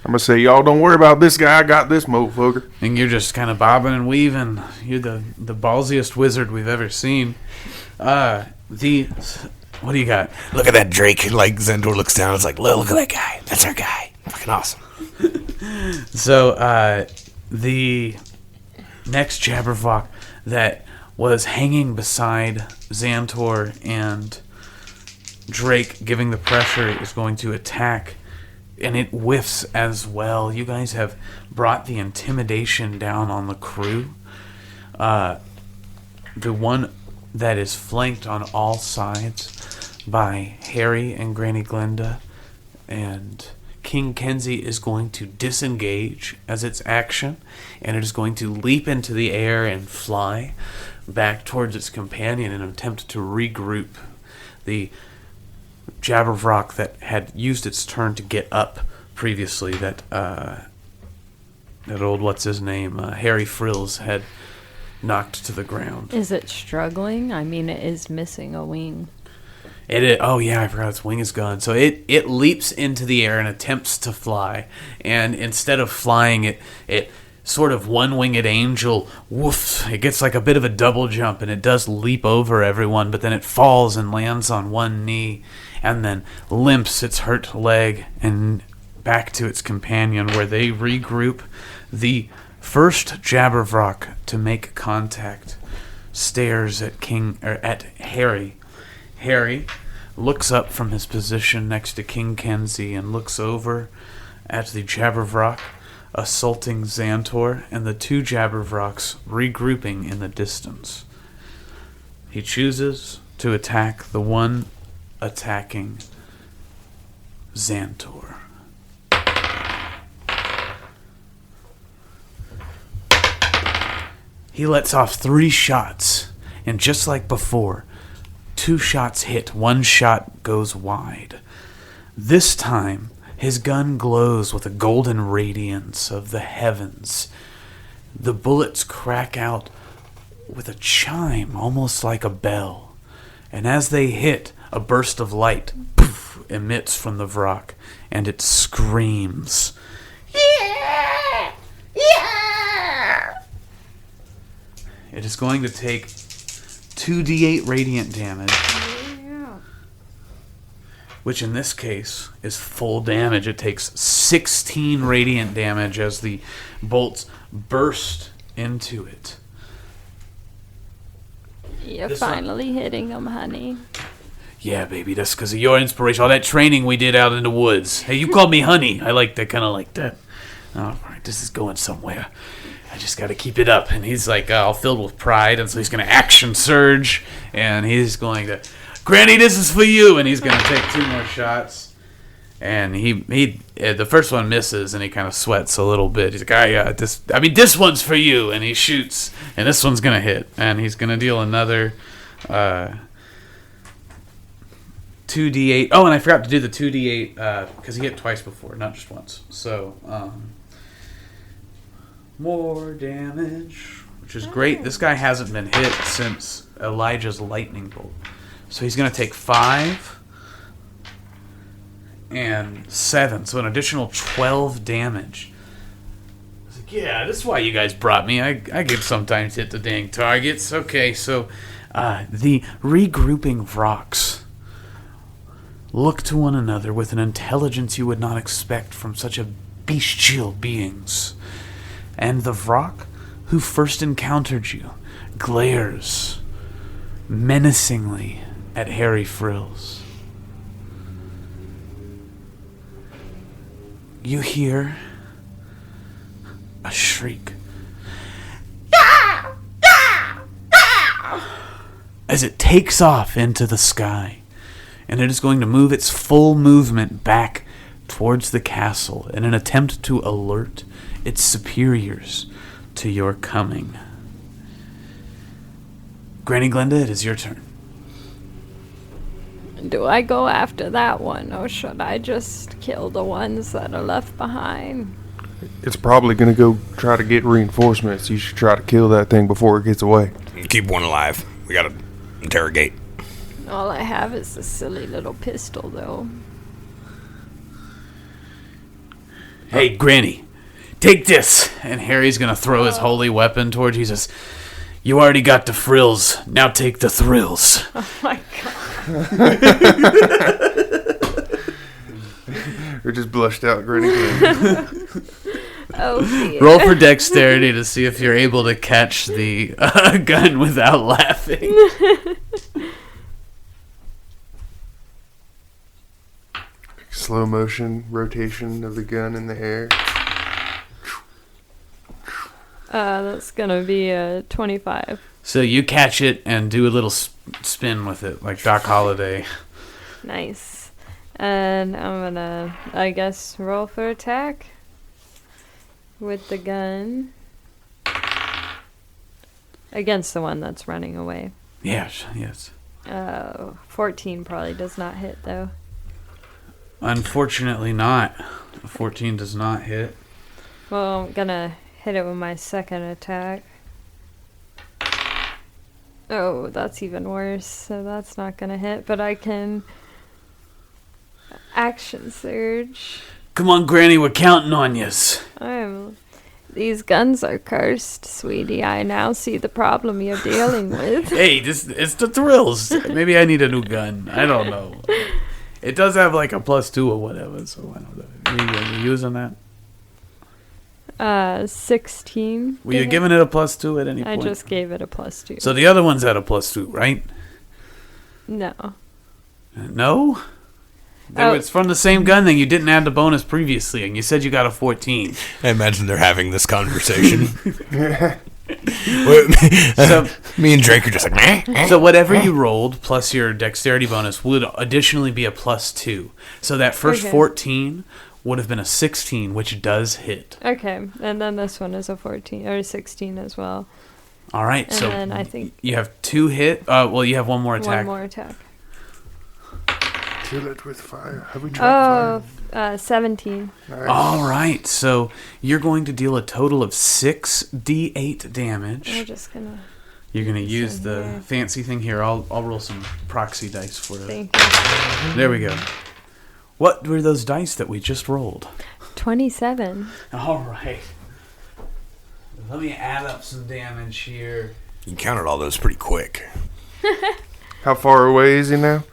I'm gonna say, y'all don't worry about this guy. I got this motherfucker. And you're just kind of bobbing and weaving. You're the ballsiest wizard we've ever seen. What do you got? Look at that Drake. Like, Xxzantor looks down. It's like, look at that guy. That's our guy. Fucking awesome. So, the next Jabberwock that was hanging beside Xxzantor and Drake, giving the pressure, is going to attack, and it whiffs as well. You guys have brought the intimidation down on the crew. The one that is flanked on all sides by Harry and Granny Glenda, and King Kenzie is going to disengage as its action, and it is going to leap into the air and fly back towards its companion in an attempt to regroup. The Jabberwock that had used its turn to get up previously, that old what's-his-name, Harry Frills, had knocked to the ground. Is it struggling? I mean, it is missing a wing. Oh yeah, I forgot its wing is gone. So it leaps into the air and attempts to fly, and instead of flying, it sort of one-winged angel, woof, it gets like a bit of a double jump, and it does leap over everyone, but then it falls and lands on one knee, and then limps its hurt leg and back to its companion, where they regroup. The first Jabberwock to make contact stares at Harry. Harry looks up from his position next to King Kenzie and looks over at the Jabberwock assaulting Xxzantor and the two Jabberwocks regrouping in the distance. He chooses to attack the one attacking Xxzantor. He lets off 3 shots, and just like before, 2 shots hit, 1 shot goes wide. This time, his gun glows with a golden radiance of the heavens. The bullets crack out with a chime, almost like a bell. And as they hit, a burst of light poof, emits from the Vrock, and it screams. Yeah! Yeah! It is going to take 2d8 radiant damage, which in this case is full damage. It takes 16 radiant damage as the bolts burst into it. You're finally hitting them, honey. Yeah, baby, that's because of your inspiration. All that training we did out in the woods. Hey, you called me honey. I like that, kind of like that. All right, this is going somewhere. I just got to keep it up. And he's like all filled with pride, and so he's going to action surge, and he's going to, Granny, this is for you, and he's going to take 2 more shots. And the first one misses, and he kind of sweats a little bit. He's like, this one's for you, and he shoots, and this one's going to hit, and he's going to deal another 2d8. Oh, and I forgot to do the 2d8 because he hit twice before, not just once. So, more damage, which is great. This guy hasn't been hit since Elijah's lightning bolt. So he's going to take 5 and 7, so an additional 12 damage. I was like, yeah, this is why you guys brought me. I could sometimes hit the dang targets. Okay, so the regrouping Vrocks look to one another with an intelligence you would not expect from such a bestial beings. And the Vrock who first encountered you glares menacingly at Harry Frills. You hear a shriek as it takes off into the sky, and it is going to move its full movement back towards the castle in an attempt to alert its superiors to your coming. Granny Glenda, it is your turn. Do I go after that one, or should I just kill the ones that are left behind? It's probably going to go try to get reinforcements. You should try to kill that thing before it gets away. Keep one alive. We got to interrogate. All I have is a silly little pistol, though. Hey, Granny, take this. And Harry's going to throw his holy weapon towards you. He says, you already got the frills. Now take the thrills. Oh my god. Or just blushed out Granny. Oh, dear. Roll for dexterity to see if you're able to catch the gun without laughing. Slow motion rotation of the gun in the air. That's gonna be a 25. So you catch it and do a little spin with it, like Doc Holliday. Nice. And I'm gonna, I guess, roll for attack with the gun against the one that's running away. Yes, yes. 14 probably does not hit, though. Unfortunately not. 14 does not hit. Well, I'm gonna hit it with my second attack. Oh, that's even worse. So that's not gonna hit, but I can action surge. Come on, Granny, we're counting on yous. These guns are cursed, sweetie. I now see the problem you're dealing with. Hey, it's the thrills. Maybe I need a new gun. I don't know. It does have like a +2 or whatever, so I don't know. Are you using that? 16. Were you giving it a +2 at any I point? just gave it a +2. So the other one's at a +2, right? No. No? Oh. It's from the same gun thing. You didn't add the bonus previously, and you said you got a 14. I imagine they're having this conversation. So, me and Drake are just like, meh. so whatever you rolled plus your dexterity bonus would additionally be a +2. So that first Okay. 14 would have been a 16, which does hit. Okay, and then this one is a 14 or 16 as well. All right, And so then I think you have 2 hit. Well, you have one more attack. one more attack. Kill it with fire. Have we tried fire? 17. Nice. All right, so you're going to deal a total of 6d8 damage. We're just gonna You're going to use in the here. fancy thing here. I'll roll some proxy dice for it. think you. There we go. What were those dice that we just rolled? 27. All right. Let me add up some damage here. You counted all those pretty quick. How far away is he now?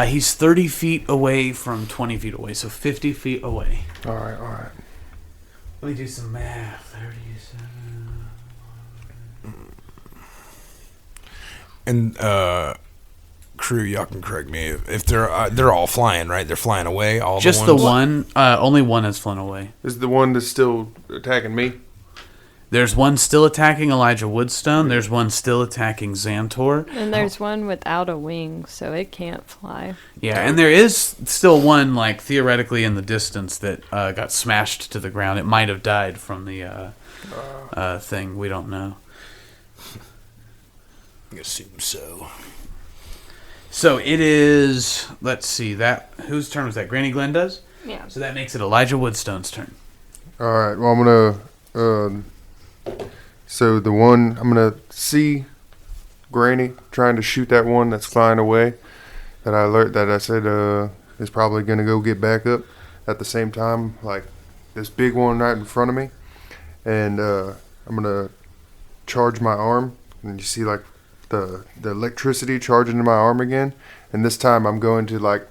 He's 30 feet away from 20 feet away, so 50 feet away. All right. Let me do some math. 37. And crew, y'all can correct me if they're all flying, right? They're flying away. All Just the the ones? one. Only one has flown away. Is the one that's still attacking me? There's one still attacking Elijah Woodstone. There's one still attacking Xxxzantor. And there's one without a wing, so it can't fly. Yeah, and there is still one, like, theoretically in the distance that got smashed to the ground. It might have died from the thing. We don't know. I assume so. So it is, let's see, whose turn was that? Granny Glenda's? Yeah. So that makes it Elijah Woodstone's turn. All right. Well, I'm gonna. So the one I'm gonna see Granny trying to shoot that one that's flying away. That I said is probably gonna go get back up. At the same time, like this big one right in front of me, and I'm gonna charge my arm, and you see like the electricity charging in my arm again. And this time I'm going to like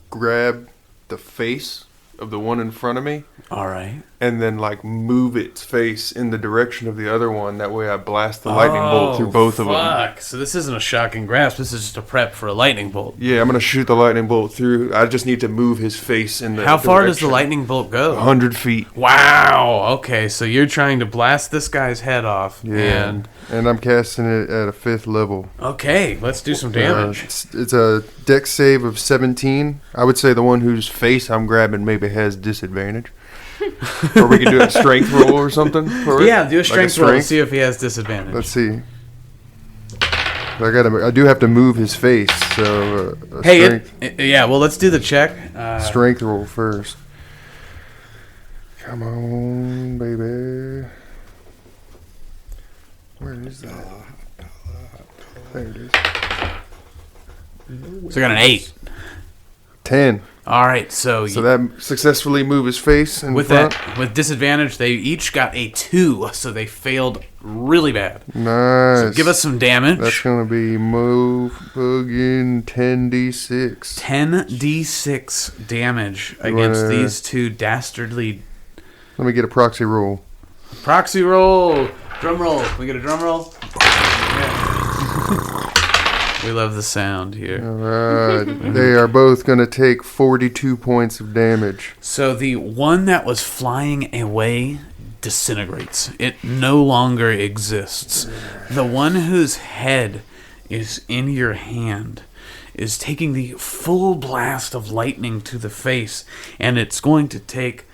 grab the face of the one in front of me. All right. And then, like, move its face in the direction of the other one. That way I blast the lightning bolt through both of them. Fuck. So this isn't a shocking grasp. This is just a prep for a lightning bolt. Yeah, I'm going to shoot the lightning bolt through. I just need to move his face in the How far does the direction. lightning bolt go? 100 feet. Wow. Okay, so you're trying to blast this guy's head off. Yeah. And I'm casting it at a 5th level. Okay, let's do some damage. It's a dex save of 17. I would say the one whose face I'm grabbing maybe has disadvantage. Or we can do a strength roll or something. Yeah, do a strength roll to see if he has disadvantage. Let's see. I do have to move his face, so yeah. Well, let's do the check. Strength roll first. Come on, baby. Where is that? There it is. So I got an 8. 10. All right, so that successfully move his face in with front. that with disadvantage, they each got a 2, so they failed really bad. Nice. So give us some damage. That's gonna be fucking 10d6. 10d6 damage against these 2 dastardly. Let me get a proxy roll. Proxy roll. Drum roll. Can we get a drum roll? Yeah. We love the sound here. All right. They are both going to take 42 points of damage. So the one that was flying away disintegrates. It no longer exists. The one whose head is in your hand is taking the full blast of lightning to the face, and it's going to take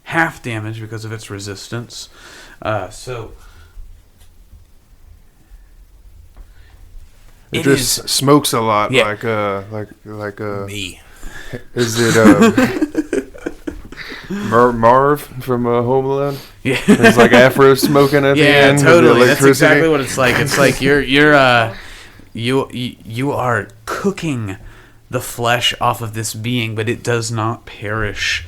half damage because of its resistance. It just smokes a lot, like Me. Is it Marv from Home Alone? Yeah, it's like Afro smoking at the end. Yeah, totally. With the That's exactly what it's like. It's like you are cooking the flesh off of this being, but it does not perish.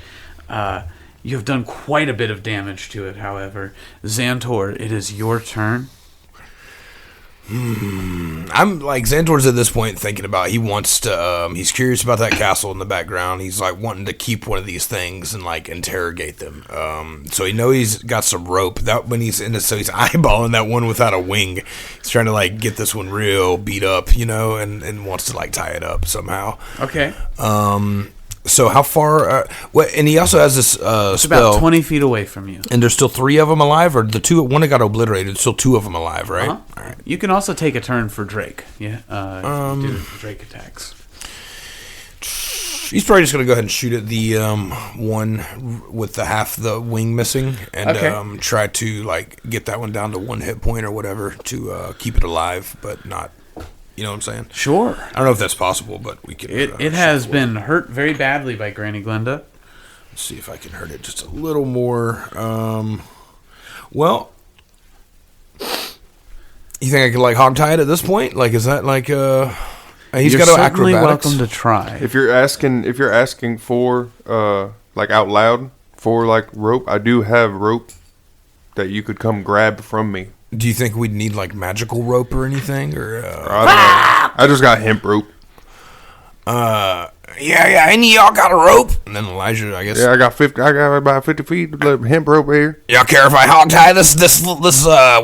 You have done quite a bit of damage to it, however. Xxzantor, it is your turn. I'm like, Xantor's at this point thinking about, he wants to, he's curious about that castle in the background. He's like wanting to keep one of these things and like interrogate them. So he knows he's got some rope. That when he's in it, so he's eyeballing that one without a wing. He's trying to like get this one real beat up, and wants to like tie it up somehow. Okay. So how far? And he also has this It's spell. about 20 feet away from you. And there's still 3 of them alive, or the one that got obliterated. Still 2 of them alive, right? All right. You can also take a turn for Drake. Yeah. Do Drake attacks. He's probably just going to go ahead and shoot at the one with the half the wing missing, and try to like get that one down to 1 hit point or whatever to keep it alive, but not. You know what I'm saying? Sure. I don't know if that's possible, but we can. It has been hurt very badly by Granny Glenda. Let's see if I can hurt it just a little more. Well, you think I could like hogtie it at this point? Like, is that like he's You're got to certainly acrobatics. welcome to try. If you're asking for like out loud for like rope, I do have rope that you could come grab from me. Do you think we'd need like magical rope or anything, or? I don't know. I just got hemp rope. Yeah. Any of y'all got a rope? And then Elijah, I guess. Yeah, I got about 50 feet of hemp rope here. Y'all care if I hogtie this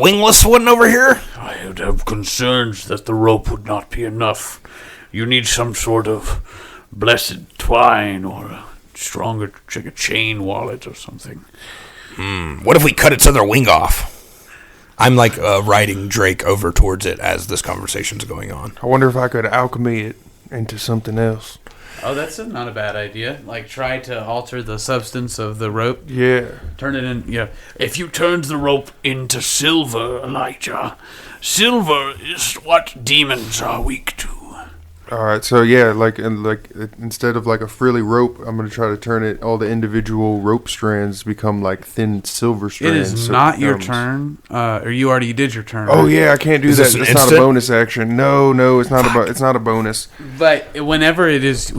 wingless one over here? I would have concerns that the rope would not be enough. You need some sort of blessed twine or a stronger chain wallet or something. What if we cut its other wing off? I'm like riding Drake over towards it as this conversation's going on. I wonder if I could alchemy it into something else. Oh, that's not a bad idea. Like, try to alter the substance of the rope. Yeah. Turn it in, yeah. If you turned the rope into silver, Elijah, silver is what demons are weak to. All right, so yeah, like instead of like a frilly rope, I'm gonna try to turn it. All the individual rope strands become like thin silver It strands. is so not your becomes- turn, or you already did your turn. Oh right? yeah, I can't do Is that. this an It's not a instant? bonus action. No, it's not it's not a bonus. But whenever it is,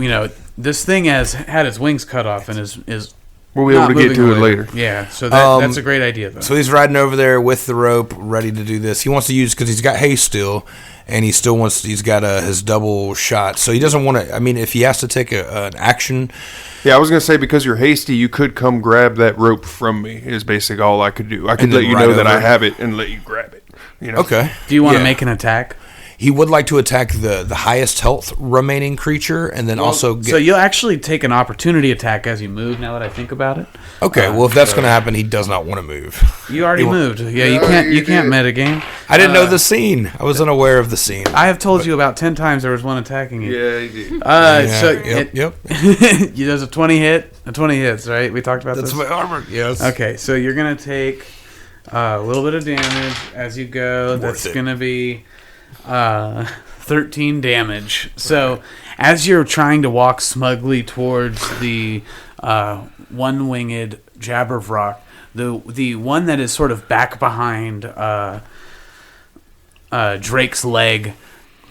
this thing has had its wings cut off and is We'll be not able to get moving to it away. later. Yeah, so that's a great idea, though. So he's riding over there with the rope, ready to do this. He wants to use, because he's got haste still, and he's got his double shot. So he doesn't want to, I mean, if he has to take an action. Yeah, I was gonna say, because you're hasty, you could come grab that rope from me. Is basically all I could do. I could And let then you ride know that I over. have it and let you grab it. Okay. Do you want to Yeah. make an attack? He would like to attack the highest health remaining creature, and then also get... So you'll actually take an opportunity attack as you move, now that I think about it. Okay, well, if that's going to happen, he does not want to move. You already moved. Yeah, you you can't did. metagame. I didn't know the scene. I was unaware of the scene. I have told you about 10 times there was one attacking you. Yeah, you did. So Yep. there's a 20 hits, right? We talked about That's this. my armor. Yes. Okay, so you're gonna take a little bit of damage as you go. Worth That's it. gonna be 13 damage. So as you're trying to walk smugly towards the one-winged Jabberwock, the one that is sort of back behind Drake's leg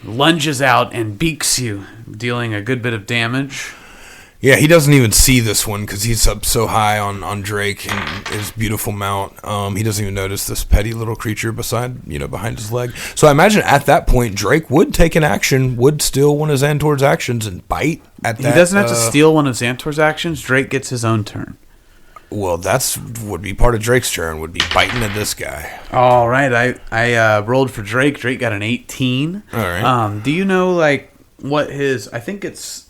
lunges out and beaks you, dealing a good bit of damage. Yeah, he doesn't even see this one because he's up so high on Drake and his beautiful mount. He doesn't even notice this petty little creature behind his leg. So I imagine at that point, Drake would take an action, would steal one of Xantor's actions and bite at that. He doesn't have to steal one of Xantor's actions. Drake gets his own turn. Well, would be part of Drake's turn, would be biting at this guy. All right, I rolled for Drake. Drake got an 18. All right. Do you know, like, what his... I think it's...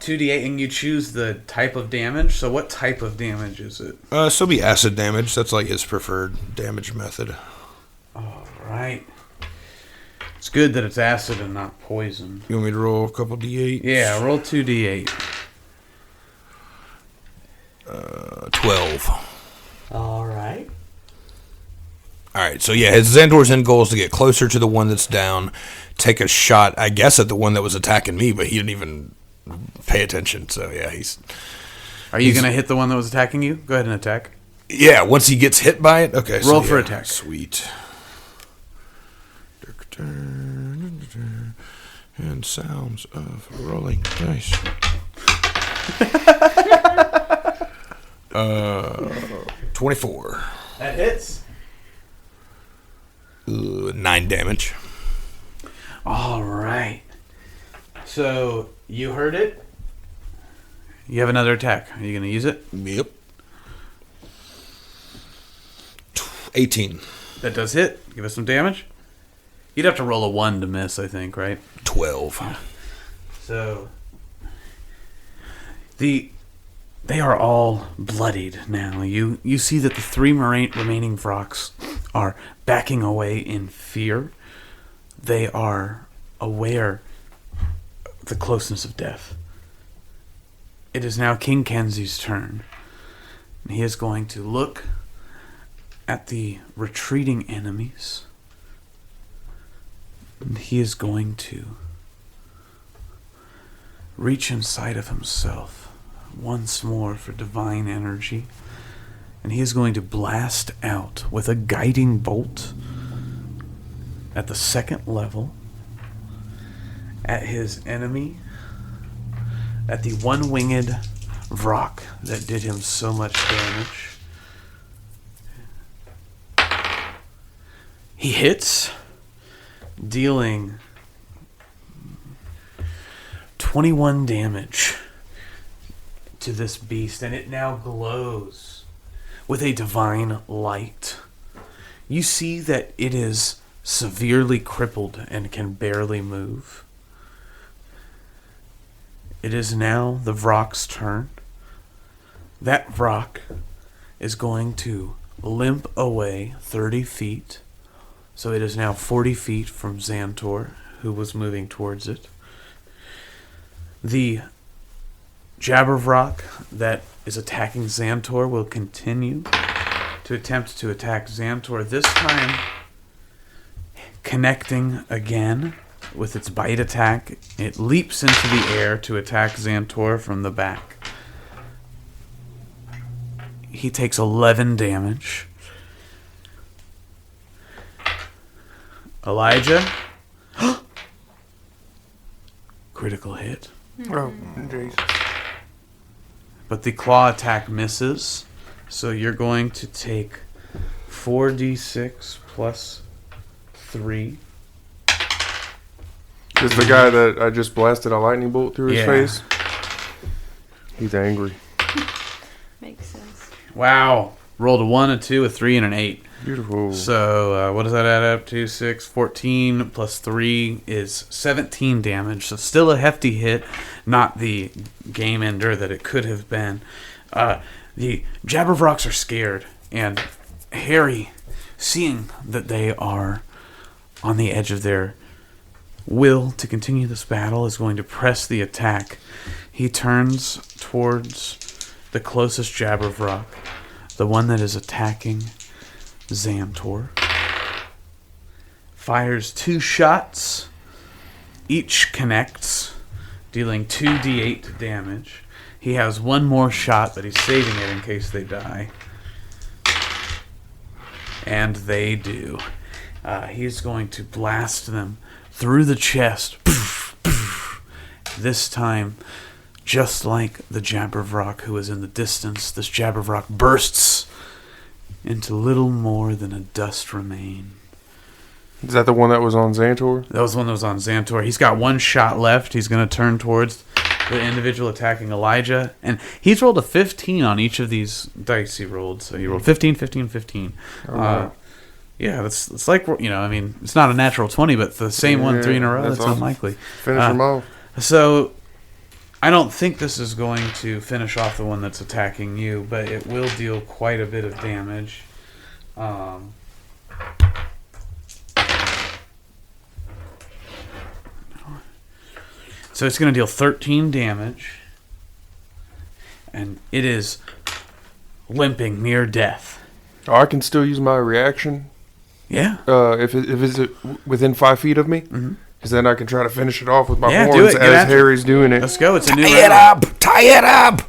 2d8, and you choose the type of damage. So what type of damage is it? So it'll be acid damage. That's like his preferred damage method. All right. It's good that it's acid and not poison. You want me to roll a couple d8? Yeah, roll 2d8. 12. All right. All right, so yeah, his Xantor's end goal is to get closer to the one that's down, take a shot, I guess, at the one that was attacking me, but he didn't even pay attention. So yeah, Are you gonna hit the one that was attacking you? Go ahead and attack. Yeah, once he gets hit by it. Okay, roll for attack. Sweet. And sounds of rolling dice. 24. That hits. 9 damage. All right. So you heard it. You have another attack. Are you going to use it? Yep. 18. That does hit. Give us some damage. You'd have to roll a 1 to miss, I think, right? 12. So they are all bloodied now. You see that the 3 remaining Vroks are backing away in fear. They are aware of the closeness of death. It is now King Kenzie's turn. And he is going to look at the retreating enemies. And he is going to reach inside of himself once more for divine energy. And he is going to blast out with a guiding bolt at the 2nd level at his enemy, at the one-winged Vrok that did him so much damage. He hits, dealing 21 damage to this beast, and it now glows with a divine light. You see that it is severely crippled and can barely move. It is now the Vrok's turn. That Vrok is going to limp away 30 feet. So it is now 40 feet from Xantor, who was moving towards it. The Jabbervrok that is attacking Xantor will continue to attempt to attack Xantor, this time connecting again with its bite attack. It leaps into the air to attack Xantor from the back. He takes 11 damage. Elijah. Critical hit. Oh, Jesus. But the claw attack misses. So you're going to take 4d6 plus 3. Is the guy that I just blasted a lightning bolt through his Yeah. face? He's angry. Makes sense. Wow. Rolled a 1, a 2, a 3, and an 8. Beautiful. So what does that add up to? 6, 14 plus 3 is 17 damage. So still a hefty hit. Not the game ender that it could have been. The Jabbervroks are scared. And Harry, seeing that they are on the edge of their will to continue this battle, is going to press the attack. He turns towards the closest Jabbervrok, the one that is attacking Xantor. Fires 2 shots. Each connects, dealing 2d8 damage. He has 1 more shot, but he's saving it in case they die. And they do. He's going to blast them through the chest. This time, just like the Jabberwock who is in the distance, this Jabberwock bursts into little more than a dust remain. Is that the one that was on Xxzantor? That was one that was on Xxzantor. He's got one shot left. He's going to turn towards the individual attacking Elijah. And he's rolled a 15 on each of these dice he rolled. So he rolled 15, 15, 15. Oh, wow. Yeah, it's like, I mean, it's not a natural 20, but the same one 3 in a row, that's awesome. unlikely. Finish him off. So I don't think this is going to finish off the one that's attacking you, but it will deal quite a bit of damage. So it's going to deal 13 damage, and it is limping near death. Oh, I can still use my reaction. Yeah. If it's within 5 feet of me, because then I can try to finish it off with my do horns it. as Harry's doing it. Let's go. It's a new Tie it up!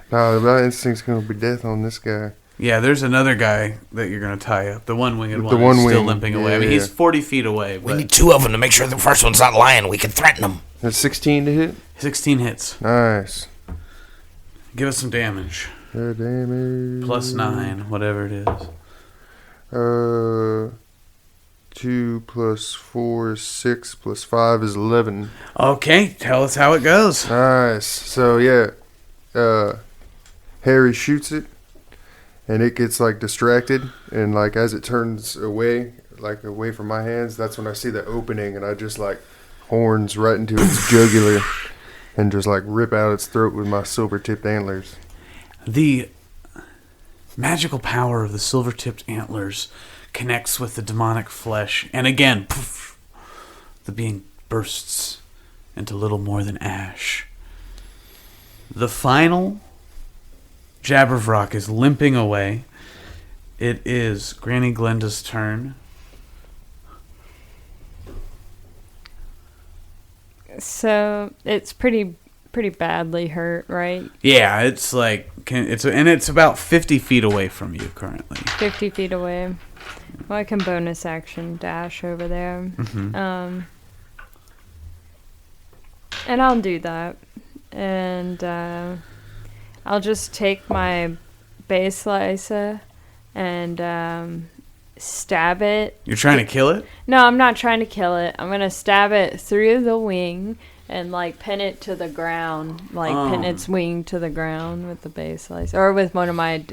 No, my instinct's gonna be death on this guy. Yeah, there's another guy that you're going to tie up. The one-winged one The one is still wing. limping away. I mean, Yeah. he's 40 feet away. We But need 2 of them to make sure the first one's not lying. We can threaten them. That's 16 to hit. 16 hits. Nice. Give us some damage. Damage. Plus 9, whatever it is. 2 plus 4 is 6 plus 5 is 11. Okay, tell us how it goes. Nice. So yeah, Harry shoots it, and it gets like distracted, and like as it turns away, like away from my hands, that's when I see the opening, and I just like horns right into its jugular, and just like rip out its throat with my silver-tipped antlers. The magical power of the silver-tipped antlers connects with the demonic flesh, and again, poof, the being bursts into little more than ash. The final Jabberwock is limping away. It is Granny Glenda's turn. So it's pretty badly hurt, right? Yeah, it's like it's about 50 feet away from you currently. 50 feet away. Well, I can bonus action dash over there. Mm-hmm. And I'll do that. And I'll just take my base slicer and stab it. You're trying to kill it? No, I'm not trying to kill it. I'm going to stab it through the wing and like pin it to the ground. Like pin its wing to the ground with the base slicer. Or with one of my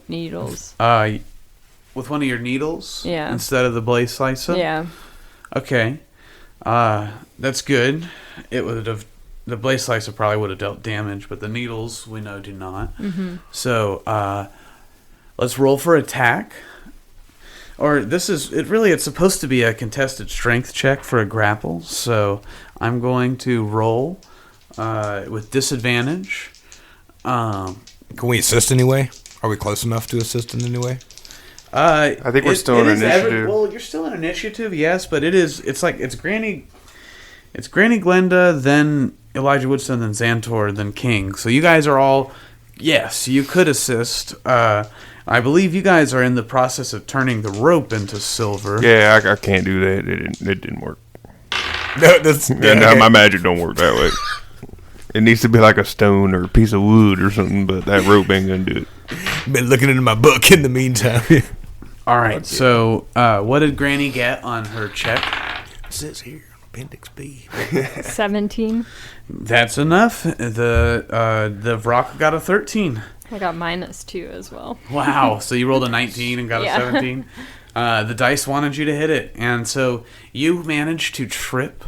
needles. With one of your needles? Yeah. Instead of the blade slicer? Yeah. Okay. That's good. It would have... The blade slicer probably would have dealt damage, but the needles, we know, do not. Mm-hmm. So, let's roll for attack. Or it's supposed to be a contested strength check for a grapple. So, I'm going to roll with disadvantage. Can we assist anyway? Are we close enough to assist in any way? I think we're still in initiative. Well, you're still in initiative, yes, but it's Granny Glenda, then Elijah Woodson, then Xxzantor, then King. So you guys are all, yes, you could assist. I believe you guys are in the process of turning the rope into silver. Yeah, I can't do that. It didn't work. No, My magic don't work that way. It needs to be like a stone or a piece of wood or something, but that rope ain't gonna do it. Been looking into my book in the meantime. All right, so what did Granny get on her check? It says here, Appendix B. 17. That's enough. The rock got a 13. I got -2 as well. Wow. So you rolled a 19 and got Yeah. a 17. The dice wanted you to hit it, and so you managed to trip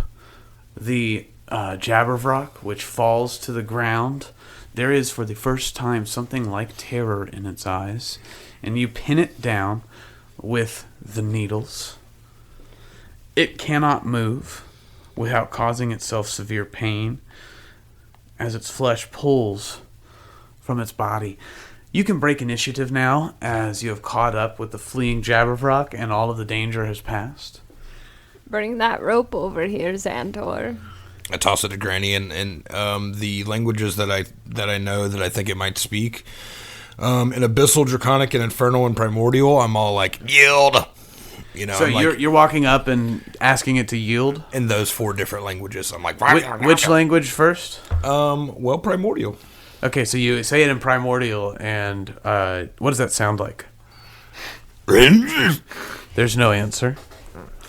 the Jabberwock, which falls to the ground. There is, for the first time, something like terror in its eyes, and you pin it down with the needles. It cannot move without causing itself severe pain as its flesh pulls from its body. You can break initiative now as you have caught up with the fleeing Jabberwock and all of the danger has passed. Bring that rope over here, Xxzantor. I toss it to Granny, and the languages that I know that I think it might speak. In Abyssal, Draconic, and Infernal and Primordial, I'm all like, yield. You know, So I'm like, you're walking up and asking it to yield? in those 4 different languages. I'm like, Which language first? well, primordial. Okay, so you say it in primordial, and what does that sound like? There's no answer.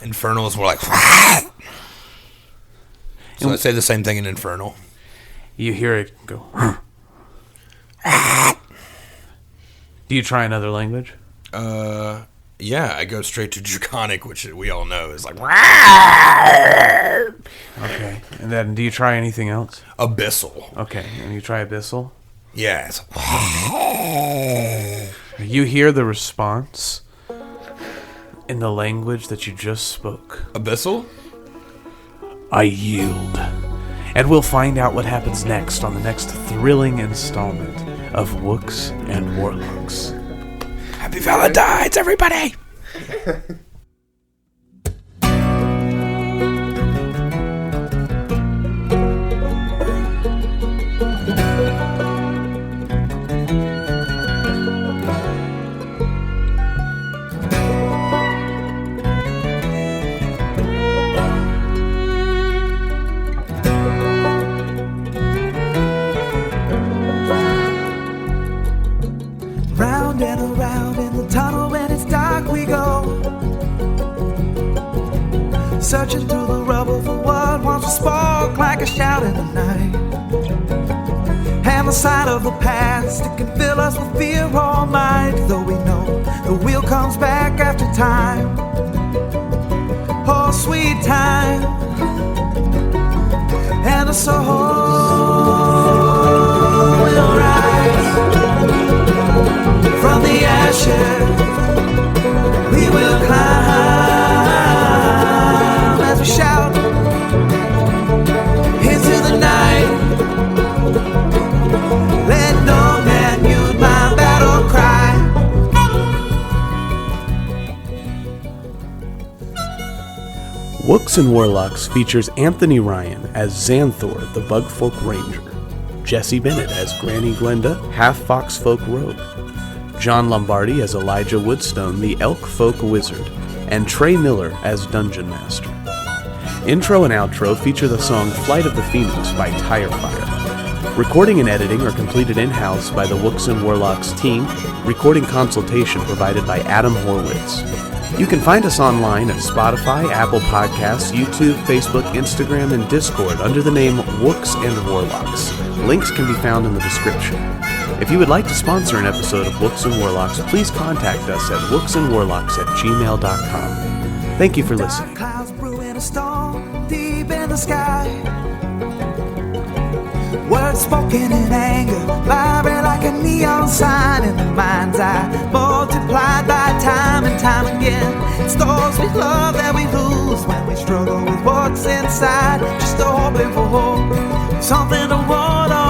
Infernal is more like. So I say the same thing in infernal. You hear it go. Do you try another language? Yeah, I go straight to Draconic, which we all know is like. Okay, and then do you try anything else? Abyssal. Okay, and you try Abyssal? Yes. You hear the response in the language that you just spoke. Abyssal? I yield. And we'll find out what happens next on the next thrilling installment of Wooks and Warlocks. Happy Valentine's, everybody! Round and around in the tunnel when it's dark we go, searching through the rubble for what once was spark like a shout in the night. And the sight of the past, it can fill us with fear all night, though we know the wheel comes back after time. Oh, sweet time. And the soul will rise from the ashes. We will climb as we shout into the night. Let no man use my battle cry. Wooks and Warlocks features Anthony Ryan as Xxxzantor, the Bugfolk Ranger, Jesse Bennett as Granny Glenda, half Foxfolk Rogue, John Lombardi as Elijah Woodstone, the Elk Folk Wizard, and Trey Miller as Dungeon Master. Intro and outro feature the song Flight of the Phoenix by Tirefire. Recording and editing are completed in-house by the Wooks and Warlocks team, recording consultation provided by Adam Horwitz. You can find us online at Spotify, Apple Podcasts, YouTube, Facebook, Instagram, and Discord under the name Wooks and Warlocks. Links can be found in the description. If you would like to sponsor an episode of Wooks and Warlocks, please contact us at wooksandwarlocks@gmail.com. Thank you for listening. Dark clouds brewing a storm deep in the sky. Words spoken in anger, vibrant like a neon sign in the mind's eye, multiplied by time and time again. It's those we love that we lose when we struggle with what's inside, just hoping for hope, something to hold on